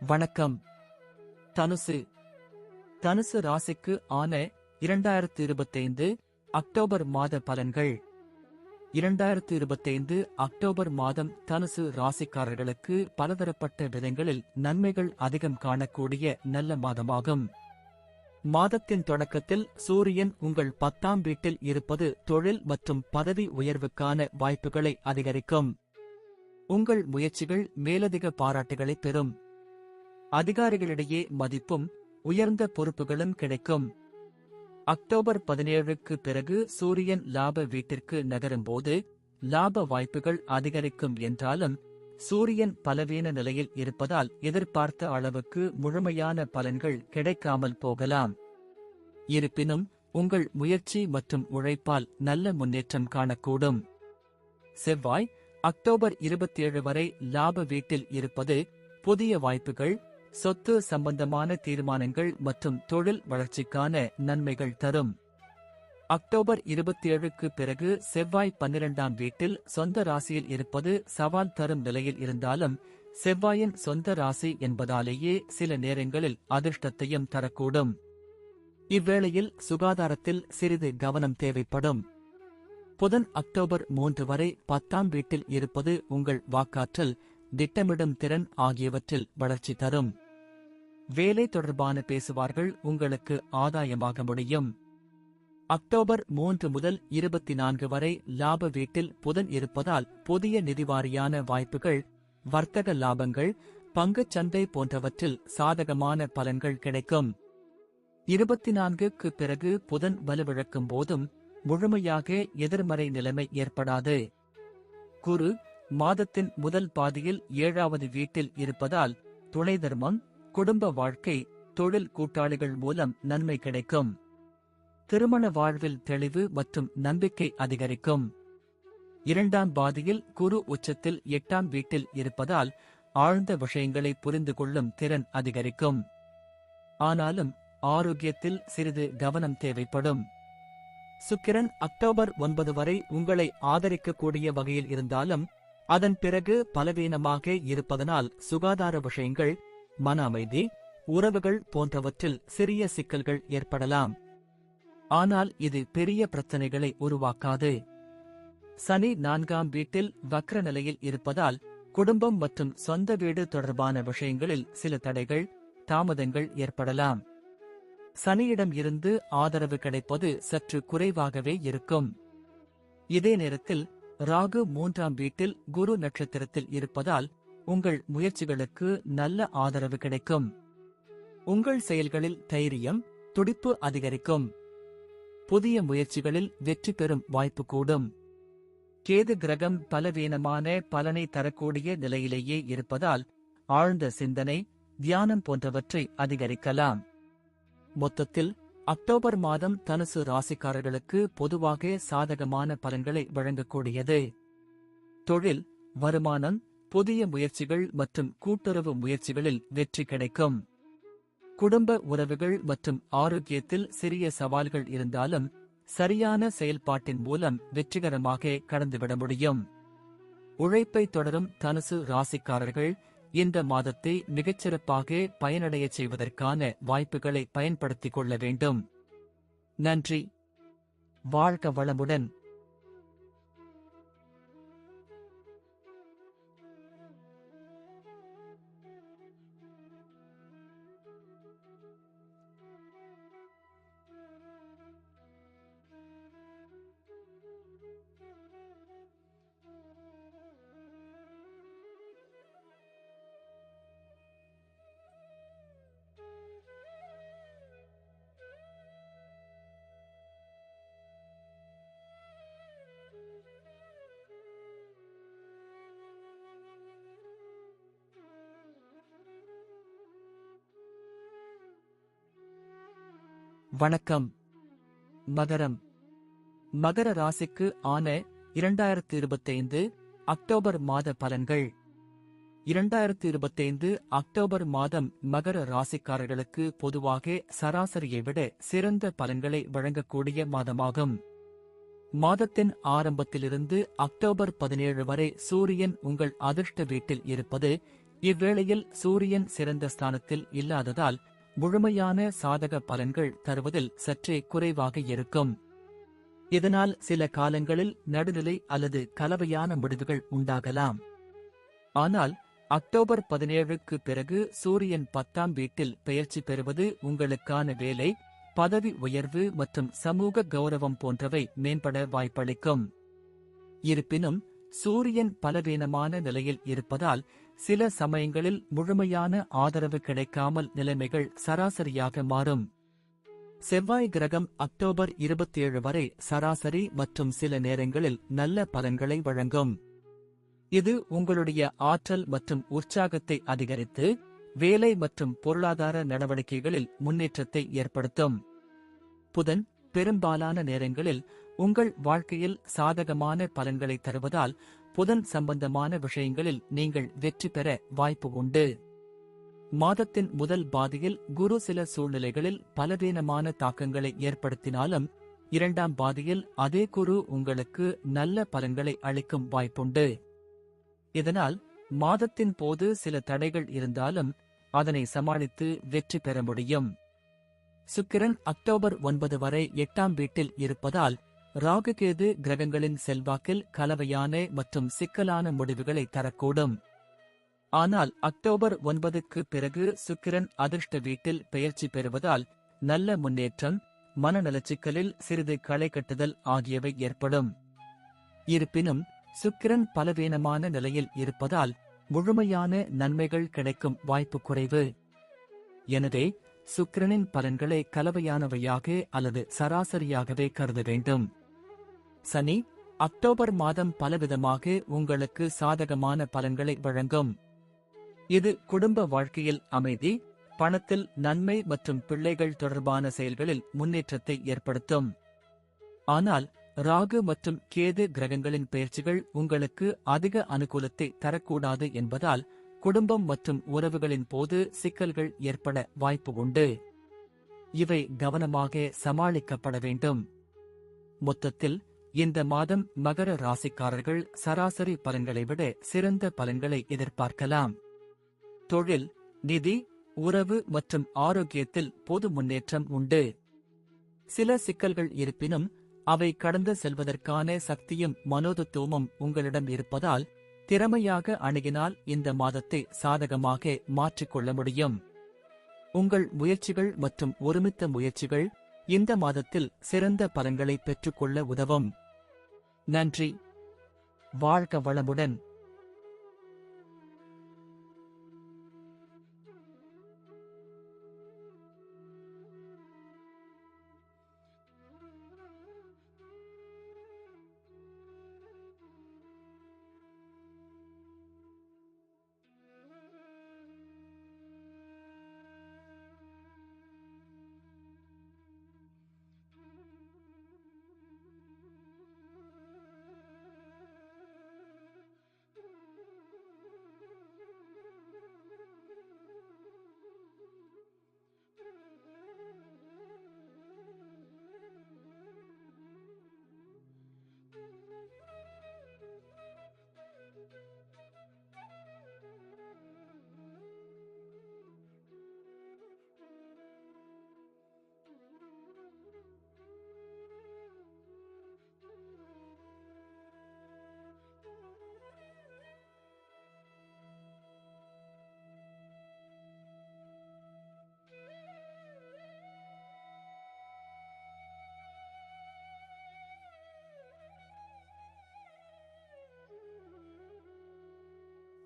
வணக்கம். தனுசு. தனுசு ராசிக்கு ஆன 2025 அக்டோபர் மாத பலன்கள். 2025 அக்டோபர் மாதம் தனுசு ராசிக்காரர்களுக்கு பலதரப்பட்ட விதங்களில் நன்மைகள் அதிகம் காணக்கூடிய நல்ல மாதமாகும். மாதத்தின் தொடக்கத்தில் சூரியன் உங்கள் 10ஆம் வீட்டில் இருப்பது தொழில் மற்றும் பதவி உயர்வுக்கான வாய்ப்புகளை அதிகரிக்கும். உங்கள் முயற்சிகள் மேலதிக பாராட்டுகளை பெறும். அதிகாரிகளிடையே மதிப்பும் உயர்ந்த பொறுப்புகளும் கிடைக்கும். அக்டோபர் 17க்கு பிறகு சூரியன் லாப வீட்டிற்கு நகரும்போது லாப வாய்ப்புகள் அதிகரிக்கும் என்றாலும் சூரியன் பலவீன நிலையில் இருப்பதால் எதிர்பார்த்த அளவுக்கு முழுமையான பலன்கள் கிடைக்காமல் போகலாம். இருப்பினும் உங்கள் முயற்சி மற்றும் உழைப்பால் நல்ல முன்னேற்றம் காணக்கூடும். செவ்வாய் அக்டோபர் 27 வரை லாப வீட்டில் இருப்பது புதிய வாய்ப்புகள், சொத்து சம்பந்தமான தீர்மானங்கள் மற்றும் தொழில் வளர்ச்சிக்கான நன்மைகள் தரும். அக்டோபர் 27க்கு பிறகு செவ்வாய் 12ஆம் வீட்டில் சொந்த ராசியில் இருப்பது சவால் தரும் நிலையில் இருந்தாலும் செவ்வாயின் சொந்த ராசி என்பதாலேயே சில நேரங்களில் அதிர்ஷ்டத்தையும் தரக்கூடும். இவ்வேளையில் சுகாதாரத்தில் சிறிது கவனம் தேவைப்படும். புதன் அக்டோபர் 3 வரை 10ஆம் வீட்டில் இருப்பது உங்கள் வாக்காற்றல், திட்டமிடும் திறன் ஆகியவற்றில் வளர்ச்சி தரும். வேலை தொடர்பான பேசுவார்கள் உங்களுக்கு ஆதாயமாக முடியும். அக்டோபர் 3 முதல் 24 வரை லாப வீட்டில் புதன் இருப்பதால் புதிய நிதிவாரியான வாய்ப்புகள், வர்த்தக லாபங்கள், பங்குச் சந்தை போன்றவற்றில் சாதகமான பலன்கள் கிடைக்கும். 24க்கு பிறகு புதன் வலுவிழக்கும் போதும் முழுமையாக எதிர்மறை நிலைமை ஏற்படாது. குரு மாதத்தின் முதல் பாதியில் 7வது வீட்டில் இருப்பதால் துணை தர்மம், குடும்ப வாழ்க்கை, தொழில் கூட்டாளிகள் மூலம் நன்மை கிடைக்கும். திருமண வாழ்வில் தெளிவு மற்றும் நம்பிக்கை அதிகரிக்கும். 2ஆம் பாதியில் குரு உச்சத்தில் 8ஆம் வீட்டில் இருப்பதால் ஆழ்ந்த விஷயங்களை புரிந்து கொள்ளும் திறன் அதிகரிக்கும். ஆனாலும் ஆரோக்கியத்தில் சிறிது கவனம் தேவைப்படும். சுக்கிரன் அக்டோபர் 9 வரை உங்களை ஆதரிக்கக்கூடிய வகையில் இருந்தாலும் அதன் பிறகு பலவீனமாக இருப்பதனால் சுகாதார விஷயங்கள், மன அமைதி, உறவுகள் போன்றவற்றில் சிறிய சிக்கல்கள் ஏற்படலாம். ஆனால் இது பெரிய பிரச்சனைகளை உருவாக்காது. சனி 4ஆம் வீட்டில் வக்ர நிலையில் இருப்பதால் குடும்பம் மற்றும் சொந்த வீடு தொடர்பான விஷயங்களில் சில தடைகள், தாமதங்கள் ஏற்படலாம். சனியிடம் இருந்து ஆதரவு கிடைப்பது சற்று குறைவாகவே இருக்கும். இதே நேரத்தில் ராகு 3ஆம் வீட்டில் குரு நட்சத்திரத்தில் இருப்பதால் உங்கள் முயற்சிகளுக்கு நல்ல ஆதரவு கிடைக்கும். உங்கள் செயல்களில் தைரியம், துடிப்பு அதிகரிக்கும். புதிய முயற்சிகளில் வெற்றி பெறும் வாய்ப்பு கூடும். கேது கிரகம் பலவீனமான பலனை தரக்கூடிய நிலையிலேயே இருப்பதால் ஆழ்ந்த சிந்தனை, தியானம் போன்றவற்றை அதிகரிக்கலாம். மொத்தத்தில் அக்டோபர் மாதம் தனுசு ராசிக்காரர்களுக்கு பொதுவாக சாதகமான பலன்களை வழங்கக்கூடியது. தொழில், வருமானம், புதிய முயற்சிகள் மற்றும் கூட்டுறவு முயற்சிகளில் வெற்றி கிடைக்கும். குடும்ப உறவுகள் மற்றும் ஆரோக்கியத்தில் சிறிய சவால்கள் இருந்தாலும் சரியான செயல்பாட்டின் மூலம் வெற்றிகரமாக கடந்துவிட முடியும். உழைப்பை தொடரும் தனுசு ராசிக்காரர்கள் இந்த மாதத்தை மிகச்சிறப்பாக பயனடையச் செய்வதற்கான வாய்ப்புகளை பயன்படுத்திக் கொள்ள வேண்டும். நன்றி. வாழ்க வளமுடன். வணக்கம். மகரம். மகர ராசிக்கு ஆன 2025 அக்டோபர் மாத பலன்கள். 2025 அக்டோபர் மாதம் மகர ராசிக்காரர்களுக்கு பொதுவாக சராசரியை விட சிறந்த பலன்களை வழங்கக்கூடிய மாதமாகும். மாதத்தின் ஆரம்பத்திலிருந்து அக்டோபர் 17 வரை சூரியன் உங்கள் அதிர்ஷ்ட வீட்டில் இருப்பது, இவ்வேளையில் சூரியன் சிறந்த ஸ்தானத்தில் இல்லாததால் முழுமையான சாதக பலன்கள் தருவதில் சற்றே குறைவாக இருக்கும். இதனால் சில காலங்களில் நடுநிலை அல்லது கலவையான முடிவுகள் உண்டாகலாம். ஆனால் அக்டோபர் 17க்கு பிறகு சூரியன் 10ஆம் வீட்டில் பெயர்ச்சி பெறுவது உங்களுக்கான வேலை, பதவி உயர்வு மற்றும் சமூக கௌரவம் போன்றவை மேம்பட வாய்ப்பளிக்கும். இருப்பினும் சூரியன் பலவீனமான நிலையில் இருப்பதால் சில சமயங்களில் முழுமையான ஆதரவு கிடைக்காமல் நிலைமைகள் சராசரியாக மாறும். செவ்வாய் கிரகம் அக்டோபர் 27 வரை சராசரி மற்றும் சில நேரங்களில் நல்ல பலன்களை வழங்கும். இது உங்களுடைய ஆற்றல் மற்றும் உற்சாகத்தை அதிகரித்து வேலை மற்றும் பொருளாதார நடவடிக்கைகளில் முன்னேற்றத்தை ஏற்படுத்தும். புதன் பெரும்பாலான நேரங்களில் உங்கள் வாழ்க்கையில் சாதகமான பலன்களை தருவதால் புதன் சம்பந்தமான விஷயங்களில் நீங்கள் வெற்றி பெற வாய்ப்பு உண்டு. மாதத்தின் முதல் பாதியில் குரு சில சூழ்நிலைகளில் பலவீனமான தாக்கங்களை ஏற்படுத்தினாலும் 2ஆம் பாதியில் அதே குரு உங்களுக்கு நல்ல பலன்களை அளிக்கும் வாய்ப்புண்டு. இதனால் மாதத்தின் போது சில தடைகள் இருந்தாலும் அதனை சமாளித்து வெற்றி பெற முடியும். சுக்கிரன் அக்டோபர் 9 வரை 8ஆம் வீட்டில் இருப்பதால் ராகுகேது கிரகங்களின் செல்வாக்கில் கலவையான மற்றும் சிக்கலான முடிவுகளை தரக்கூடும். ஆனால் அக்டோபர் 9க்கு பிறகு சுக்கிரன் அதிர்ஷ்ட வீட்டில் பெயர்ச்சி பெறுவதால் நல்ல முன்னேற்றம், மனநலச்சிக்கலில் சிறிது களை கட்டுதல் ஆகியவை ஏற்படும். இருப்பினும் சுக்கிரன் பலவீனமான நிலையில் இருப்பதால் முழுமையான நன்மைகள் கிடைக்கும் வாய்ப்பு குறைவு. எனவே சுக்கிரனின் பலன்களை கலவையானவையாக அல்லது சராசரியாகவே கருத வேண்டும். சனி அக்டோபர் மாதம் பலவிதமாக உங்களுக்கு சாதகமான பலன்களை வழங்கும். இது குடும்ப வாழ்க்கையில் அமைதி, பணத்தில் நன்மை மற்றும் பிள்ளைகள் தொடர்பான செயல்களில் முன்னேற்றத்தை ஏற்படுத்தும். ஆனால் ராகு மற்றும் கேது கிரகங்களின் பெயர்ச்சிகள் உங்களுக்கு அதிக அனுகூலத்தை தரக்கூடாது என்பதால் குடும்பம் மற்றும் உறவுகளின் போது சிக்கல்கள் ஏற்பட வாய்ப்பு உண்டு. இவை கவனமாக சமாளிக்கப்பட வேண்டும். மொத்தத்தில் இந்த மாதம் மகர ராசிக்காரர்கள் சராசரி பலன்களை விட சிறந்த பலன்களை எதிர்பார்க்கலாம். தொழில், நிதி, உறவு மற்றும் ஆரோக்கியத்தில் பொது முன்னேற்றம் உண்டு. சில சிக்கல்கள் இருப்பினும் அவை கடந்து செல்வதற்கான சக்தியும் மனோதத்துவமும் உங்களிடம் இருப்பதால் திறமையாக அணுகினால் இந்த மாதத்தை சாதகமாக மாற்றிக்கொள்ள முடியும். உங்கள் முயற்சிகள் மற்றும் ஒருமித்த முயற்சிகள் இந்த மாதத்தில் சிறந்த பலன்களை பெற்றுக்கொள்ள உதவும். நன்றி. வாழ்க வளமுடன்.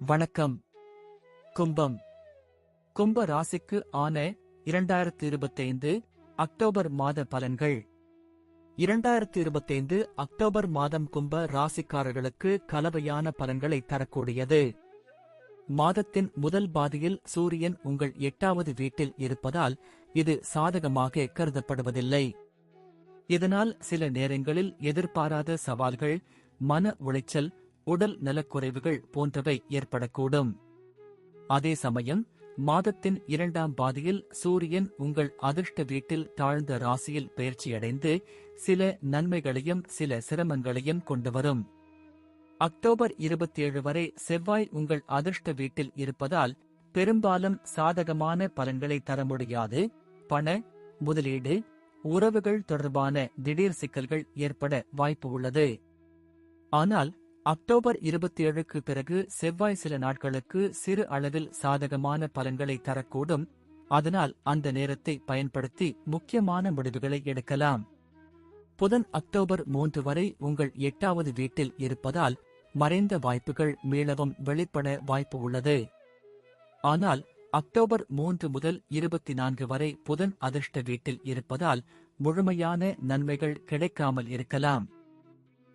வணக்கம். கும்பம். கும்ப ராசிக்கு ஆன 2025 அக்டோபர் மாத பலன்கள். 2025 அக்டோபர் மாதம் கும்ப ராசிக்காரர்களுக்கு கலவையான பலன்களை தரக்கூடியது. மாதத்தின் முதல் பாதியில் சூரியன் உங்கள் 8வது வீட்டில் இருப்பதால் இது சாதகமாக கருதப்படுவதில்லை. இதனால் சில நேரங்களில் எதிர்பாராத சவால்கள், மன உளைச்சல், உடல் நலக்குறைவுகள் போன்றவை ஏற்படக்கூடும். அதே சமயம் மாதத்தின் 2ஆம் பாதியில் சூரியன் உங்கள் அதிர்ஷ்ட வீட்டில் தாழ்ந்த ராசியில் பெயர்ச்சியடைந்து சில நன்மைகளையும் சில சிரமங்களையும் கொண்டுவரும். அக்டோபர் 27 வரை செவ்வாய் உங்கள் அதிர்ஷ்ட வீட்டில் இருப்பதால் பெரும்பாலும் சாதகமான பலன்களை தர முடியாது. பண, முதலீடு, உறவுகள் தொடர்பான திடீர் சிக்கல்கள் ஏற்பட வாய்ப்பு உள்ளது. ஆனால் அக்டோபர் 27க்கு பிறகு செவ்வாய் சில நாட்களுக்கு சிறு அளவில் சாதகமான பலன்களை தரக்கூடும். அதனால் அந்த நேரத்தை பயன்படுத்தி முக்கியமான முடிவுகளை எடுக்கலாம். புதன் அக்டோபர் 3 வரை உங்கள் 8வது வீட்டில் இருப்பதால் மறைந்த வாய்ப்புகள் மீளவும் வெளிப்பட வாய்ப்பு உள்ளது. ஆனால் அக்டோபர் 3 முதல் 24 வரை புதன் அதிர்ஷ்ட வீட்டில் இருப்பதால் முழுமையான நன்மைகள் கிடைக்காமல் இருக்கலாம்.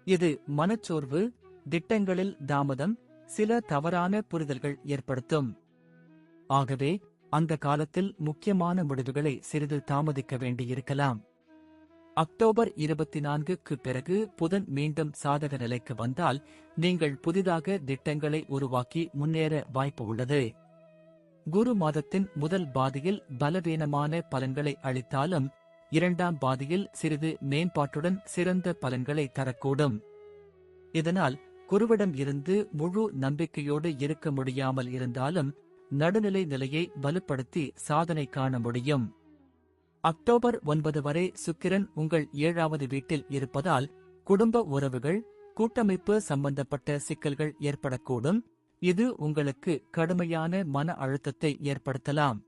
இது மனச்சோர்வு, திட்டங்களில் தாமதம், சில தவறான புரிதல்கள் ஏற்படுத்தும். ஆகவே அந்த காலத்தில் முக்கியமான முடிவுகளை சிறிது தாமதிக்க வேண்டியிருக்கலாம். அக்டோபர் 24க்கு பிறகு புதன் மீண்டும் சாதக நிலைக்கு வந்தால் நீங்கள் புதிதாக திட்டங்களை உருவாக்கி முன்னேற வாய்ப்பு உள்ளது. குரு மாதத்தின் முதல் பாதியில் பலவீனமான பலன்களை அளித்தாலும் 2ஆம் பாதியில் சிறிது மேம்பாட்டுடன் சிறந்த பலன்களை தரக்கூடும். இதனால் குருவிடம் இருந்து முழு நம்பிக்கையோடு இருக்க முடியாமல் இருந்தாலும் நடுநிலை நிலையை வலுப்படுத்தி சாதனை காண முடியும். அக்டோபர் 9 வரை சுக்கிரன் உங்கள் 7வது வீட்டில் இருப்பதால் குடும்ப உறவுகள், கூட்டமைப்பு சம்பந்தப்பட்ட சிக்கல்கள் ஏற்படக்கூடும். இது உங்களுக்கு கடுமையான மன அழுத்தத்தை ஏற்படுத்தலாம்.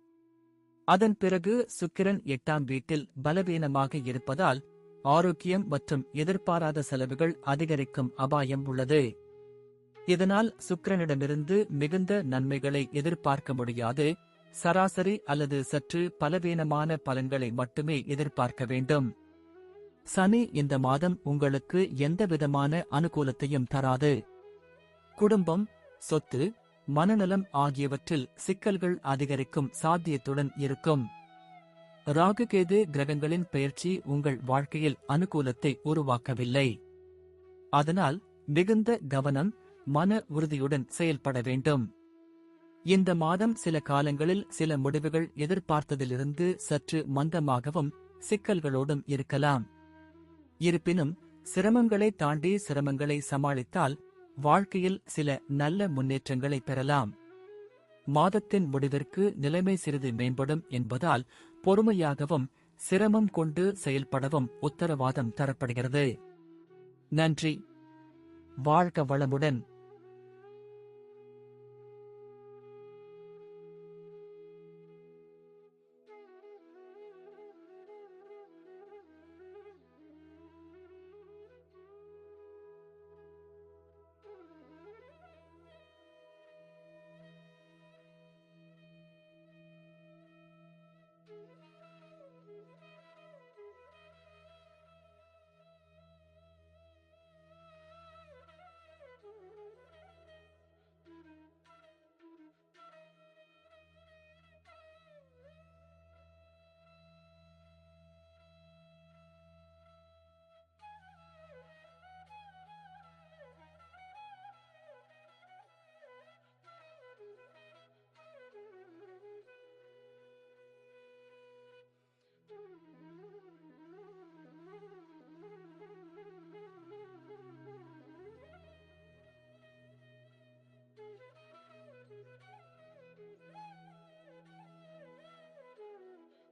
அதன் பிறகு சுக்கிரன் 8ஆம் வீட்டில் பலவீனமாக இருப்பதால் ஆரோக்கியம் மற்றும் எதிர்பாராத செலவுகள் அதிகரிக்கும் அபாயம் உள்ளது. இதனால் சுக்கிரனிடமிருந்து மிகுந்த நன்மைகளை எதிர்பார்க்க முடியாது. சராசரி அல்லது சற்று பலவீனமான பலன்களை மட்டுமே எதிர்பார்க்க வேண்டும். சனி இந்த மாதம் உங்களுக்கு எந்தவிதமான அனுகூலத்தையும் தராது. குடும்பம், சொத்து, மனநலம் ஆகியவற்றில் சிக்கல்கள் அதிகரிக்கும் சாத்தியத்துடன் இருக்கும். ராகுகேது கிரகங்களின் பெயர்ச்சி உங்கள் வாழ்க்கையில் அனுகூலத்தை உருவாக்கவில்லை. அதனால் மிகுந்த கவனம், மன உறுதியுடன் செயல்பட வேண்டும். இந்த மாதம் சில காலங்களில் சில முடிவுகள் எதிர்பார்த்ததிலிருந்து சற்று மந்தமாகவும் சிக்கல்களோடும் இருக்கலாம். இருப்பினும் சிரமங்களை தாண்டி சிரமங்களை சமாளித்தால் வாழ்க்கையில் சில நல்ல முன்னேற்றங்களை பெறலாம். மாதத்தின் முடிவிற்கு நிலைமை சிறிது மேம்படும் என்பதால் பொறுமையாகவும் சிரமம் கொண்டு செயல்படவும் உத்தரவாதம் தரப்படுகிறது. நன்றி. வாழ்க வளமுடன்.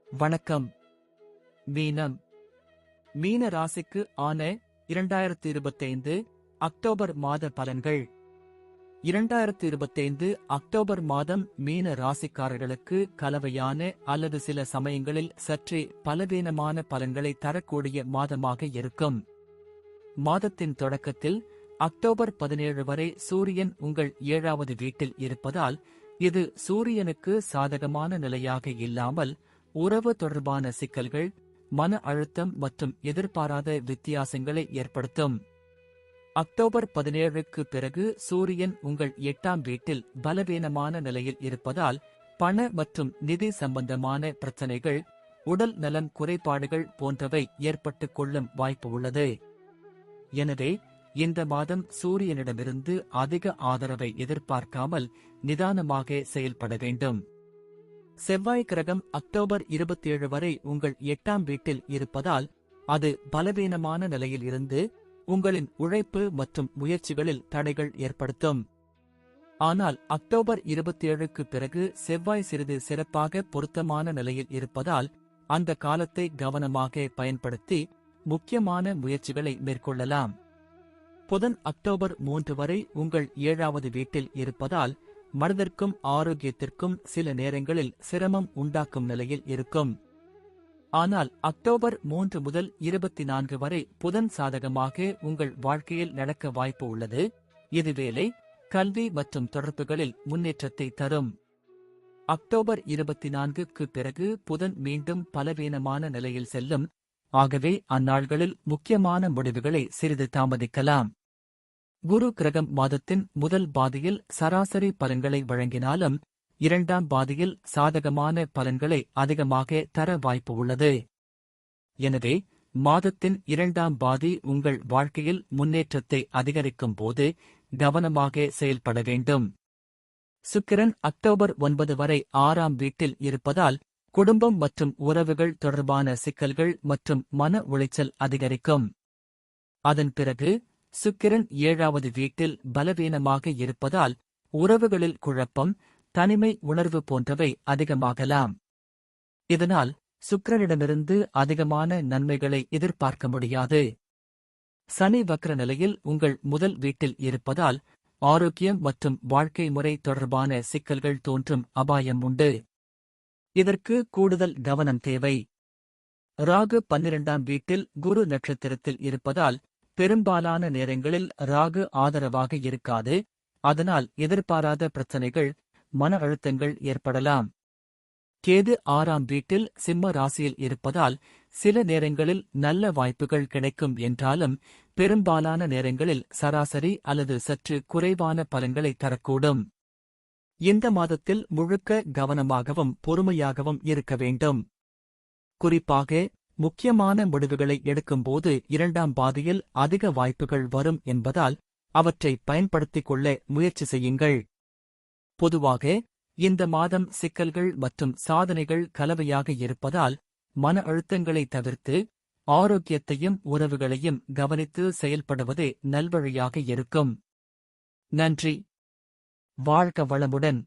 வணக்கம். மீனம். மீன ராசிக்கு ஆன 2025 அக்டோபர் மாத பலன்கள். 2025 அக்டோபர் மாதம் மீன ராசிக்காரர்களுக்கு கலவையான அல்லது சில சமயங்களில் சற்றே பலவீனமான பலன்களை தரக்கூடிய மாதமாக இருக்கும். மாதத்தின் தொடக்கத்தில் அக்டோபர் 17 வரை சூரியன் உங்கள் 7வது வீட்டில் இருப்பதால் இது சூரியனுக்கு சாதகமான நிலையாக இல்லாமல் உறவு தொடர்பான சிக்கல்கள், மன அழுத்தம் மற்றும் எதிர்பாராத வித்தியாசங்களை ஏற்படுத்தும். அக்டோபர் 17க்கு பிறகு சூரியன் உங்கள் 8ஆம் வீட்டில் பலவீனமான நிலையில் இருப்பதால் பண மற்றும் நிதி சம்பந்தமான பிரச்சனைகள், உடல் நலன் குறைபாடுகள் போன்றவை ஏற்பட்டுக் கொள்ளும் வாய்ப்பு உள்ளது. எனவே இந்த மாதம் சூரியனிடமிருந்து அதிக ஆதரவை எதிர்பார்க்காமல் நிதானமாக செயல்பட வேண்டும். செவ்வாய் கிரகம் அக்டோபர் 27 வரை உங்கள் 8ஆம் வீட்டில் இருப்பதால் அது பலவீனமான நிலையில் இருந்து உங்களின் உழைப்பு மற்றும் முயற்சிகளில் தடைகள் ஏற்படுத்தும். ஆனால் அக்டோபர் 27க்கு பிறகு செவ்வாய் சிறிது சிறப்பாக பொருத்தமான நிலையில் இருப்பதால் அந்த காலத்தை கவனமாக பயன்படுத்தி முக்கியமான முயற்சிகளை மேற்கொள்ளலாம். புதன் அக்டோபர் 3 வரை உங்கள் 7வது வீட்டில் இருப்பதால் மனதிற்கும் ஆரோக்கியத்திற்கும் சில நேரங்களில் சிரமம் உண்டாக்கும் நிலையில் இருக்கும். ஆனால் அக்டோபர் 3 முதல் 24 வரை புதன் சாதகமாக உங்கள் வாழ்க்கையில் நடக்க வாய்ப்பு உள்ளது. இது வேலை, கல்வி மற்றும் தொடர்புகளில் முன்னேற்றத்தை தரும். அக்டோபர் 24க்கு பிறகு புதன் மீண்டும் பலவீனமான நிலையில் செல்லும். ஆகவே அந்நாள்களில் முக்கியமான முடிவுகளை சிறிது தாமதிக்கலாம். குரு கிரகம் மாதத்தின் முதல் பாதியில் சராசரி பலன்களை வழங்கினாலும் 2ஆம் பாதியில் சாதகமான பலன்களை அதிகமாக தர வாய்ப்பு உள்ளது. எனவே மாதத்தின் 2ஆம் பாதி உங்கள் வாழ்க்கையில் முன்னேற்றத்தை அதிகரிக்கும் போது கவனமாக செயல்பட வேண்டும். சுக்கிரன் அக்டோபர் 9 வரை 6ஆம் வீட்டில் இருப்பதால் குடும்பம் மற்றும் உறவுகள் தொடர்பான சிக்கல்கள் மற்றும் மன உளைச்சல் அதிகரிக்கும். அதன் பிறகு சுக்கிரன் 7வது வீட்டில் பலவீனமாக இருப்பதால் உறவுகளில் குழப்பம், தனிமை உணர்வு போன்றவை அதிகமாகலாம். இதனால் சுக்கிரனிடமிருந்து அதிகமான நன்மைகளை எதிர்பார்க்க முடியாது. சனி வக்ர நிலையில் உங்கள் முதல் வீட்டில் இருப்பதால் ஆரோக்கியம் மற்றும் வாழ்க்கை முறை தொடர்பான சிக்கல்கள் தோன்றும் அபாயம் உண்டு. இதற்கு கூடுதல் கவனம் தேவை. ராகு 12ஆம் வீட்டில் குரு நட்சத்திரத்தில் இருப்பதால் பெரும்பாலான நேரங்களில் ராகு ஆதரவாக இருக்காது. அதனால் எதிர்பாராத பிரச்சனைகள், மன அழுத்தங்கள் ஏற்படலாம். கேது 6ஆம் வீட்டில் சிம்ம ராசியில் இருப்பதால் சில நேரங்களில் நல்ல வாய்ப்புகள் கிடைக்கும் என்றாலும் பெரும்பாலான நேரங்களில் சராசரி அல்லது சற்று குறைவான பலன்களை தரக்கூடும். இந்த மாதத்தில் முழுக்க கவனமாகவும் பொறுமையாகவும் இருக்க வேண்டும். குறிப்பாக முக்கியமான முடிவுகளை எடுக்கும்போது 2ஆம் பாதியில் அதிக வாய்ப்புகள் வரும் என்பதால் அவற்றை பயன்படுத்திக் கொள்ள முயற்சி செய்யுங்கள். பொதுவாக இந்த மாதம் சிக்கல்கள் மற்றும் சாதனைகள் கலவையாக இருப்பதால் மன அழுத்தங்களை தவிர்த்து ஆரோக்கியத்தையும் உறவுகளையும் கவனித்து செயல்படுவதே நல்வழியாக இருக்கும். நன்றி. வாழ்க வளமுடன்.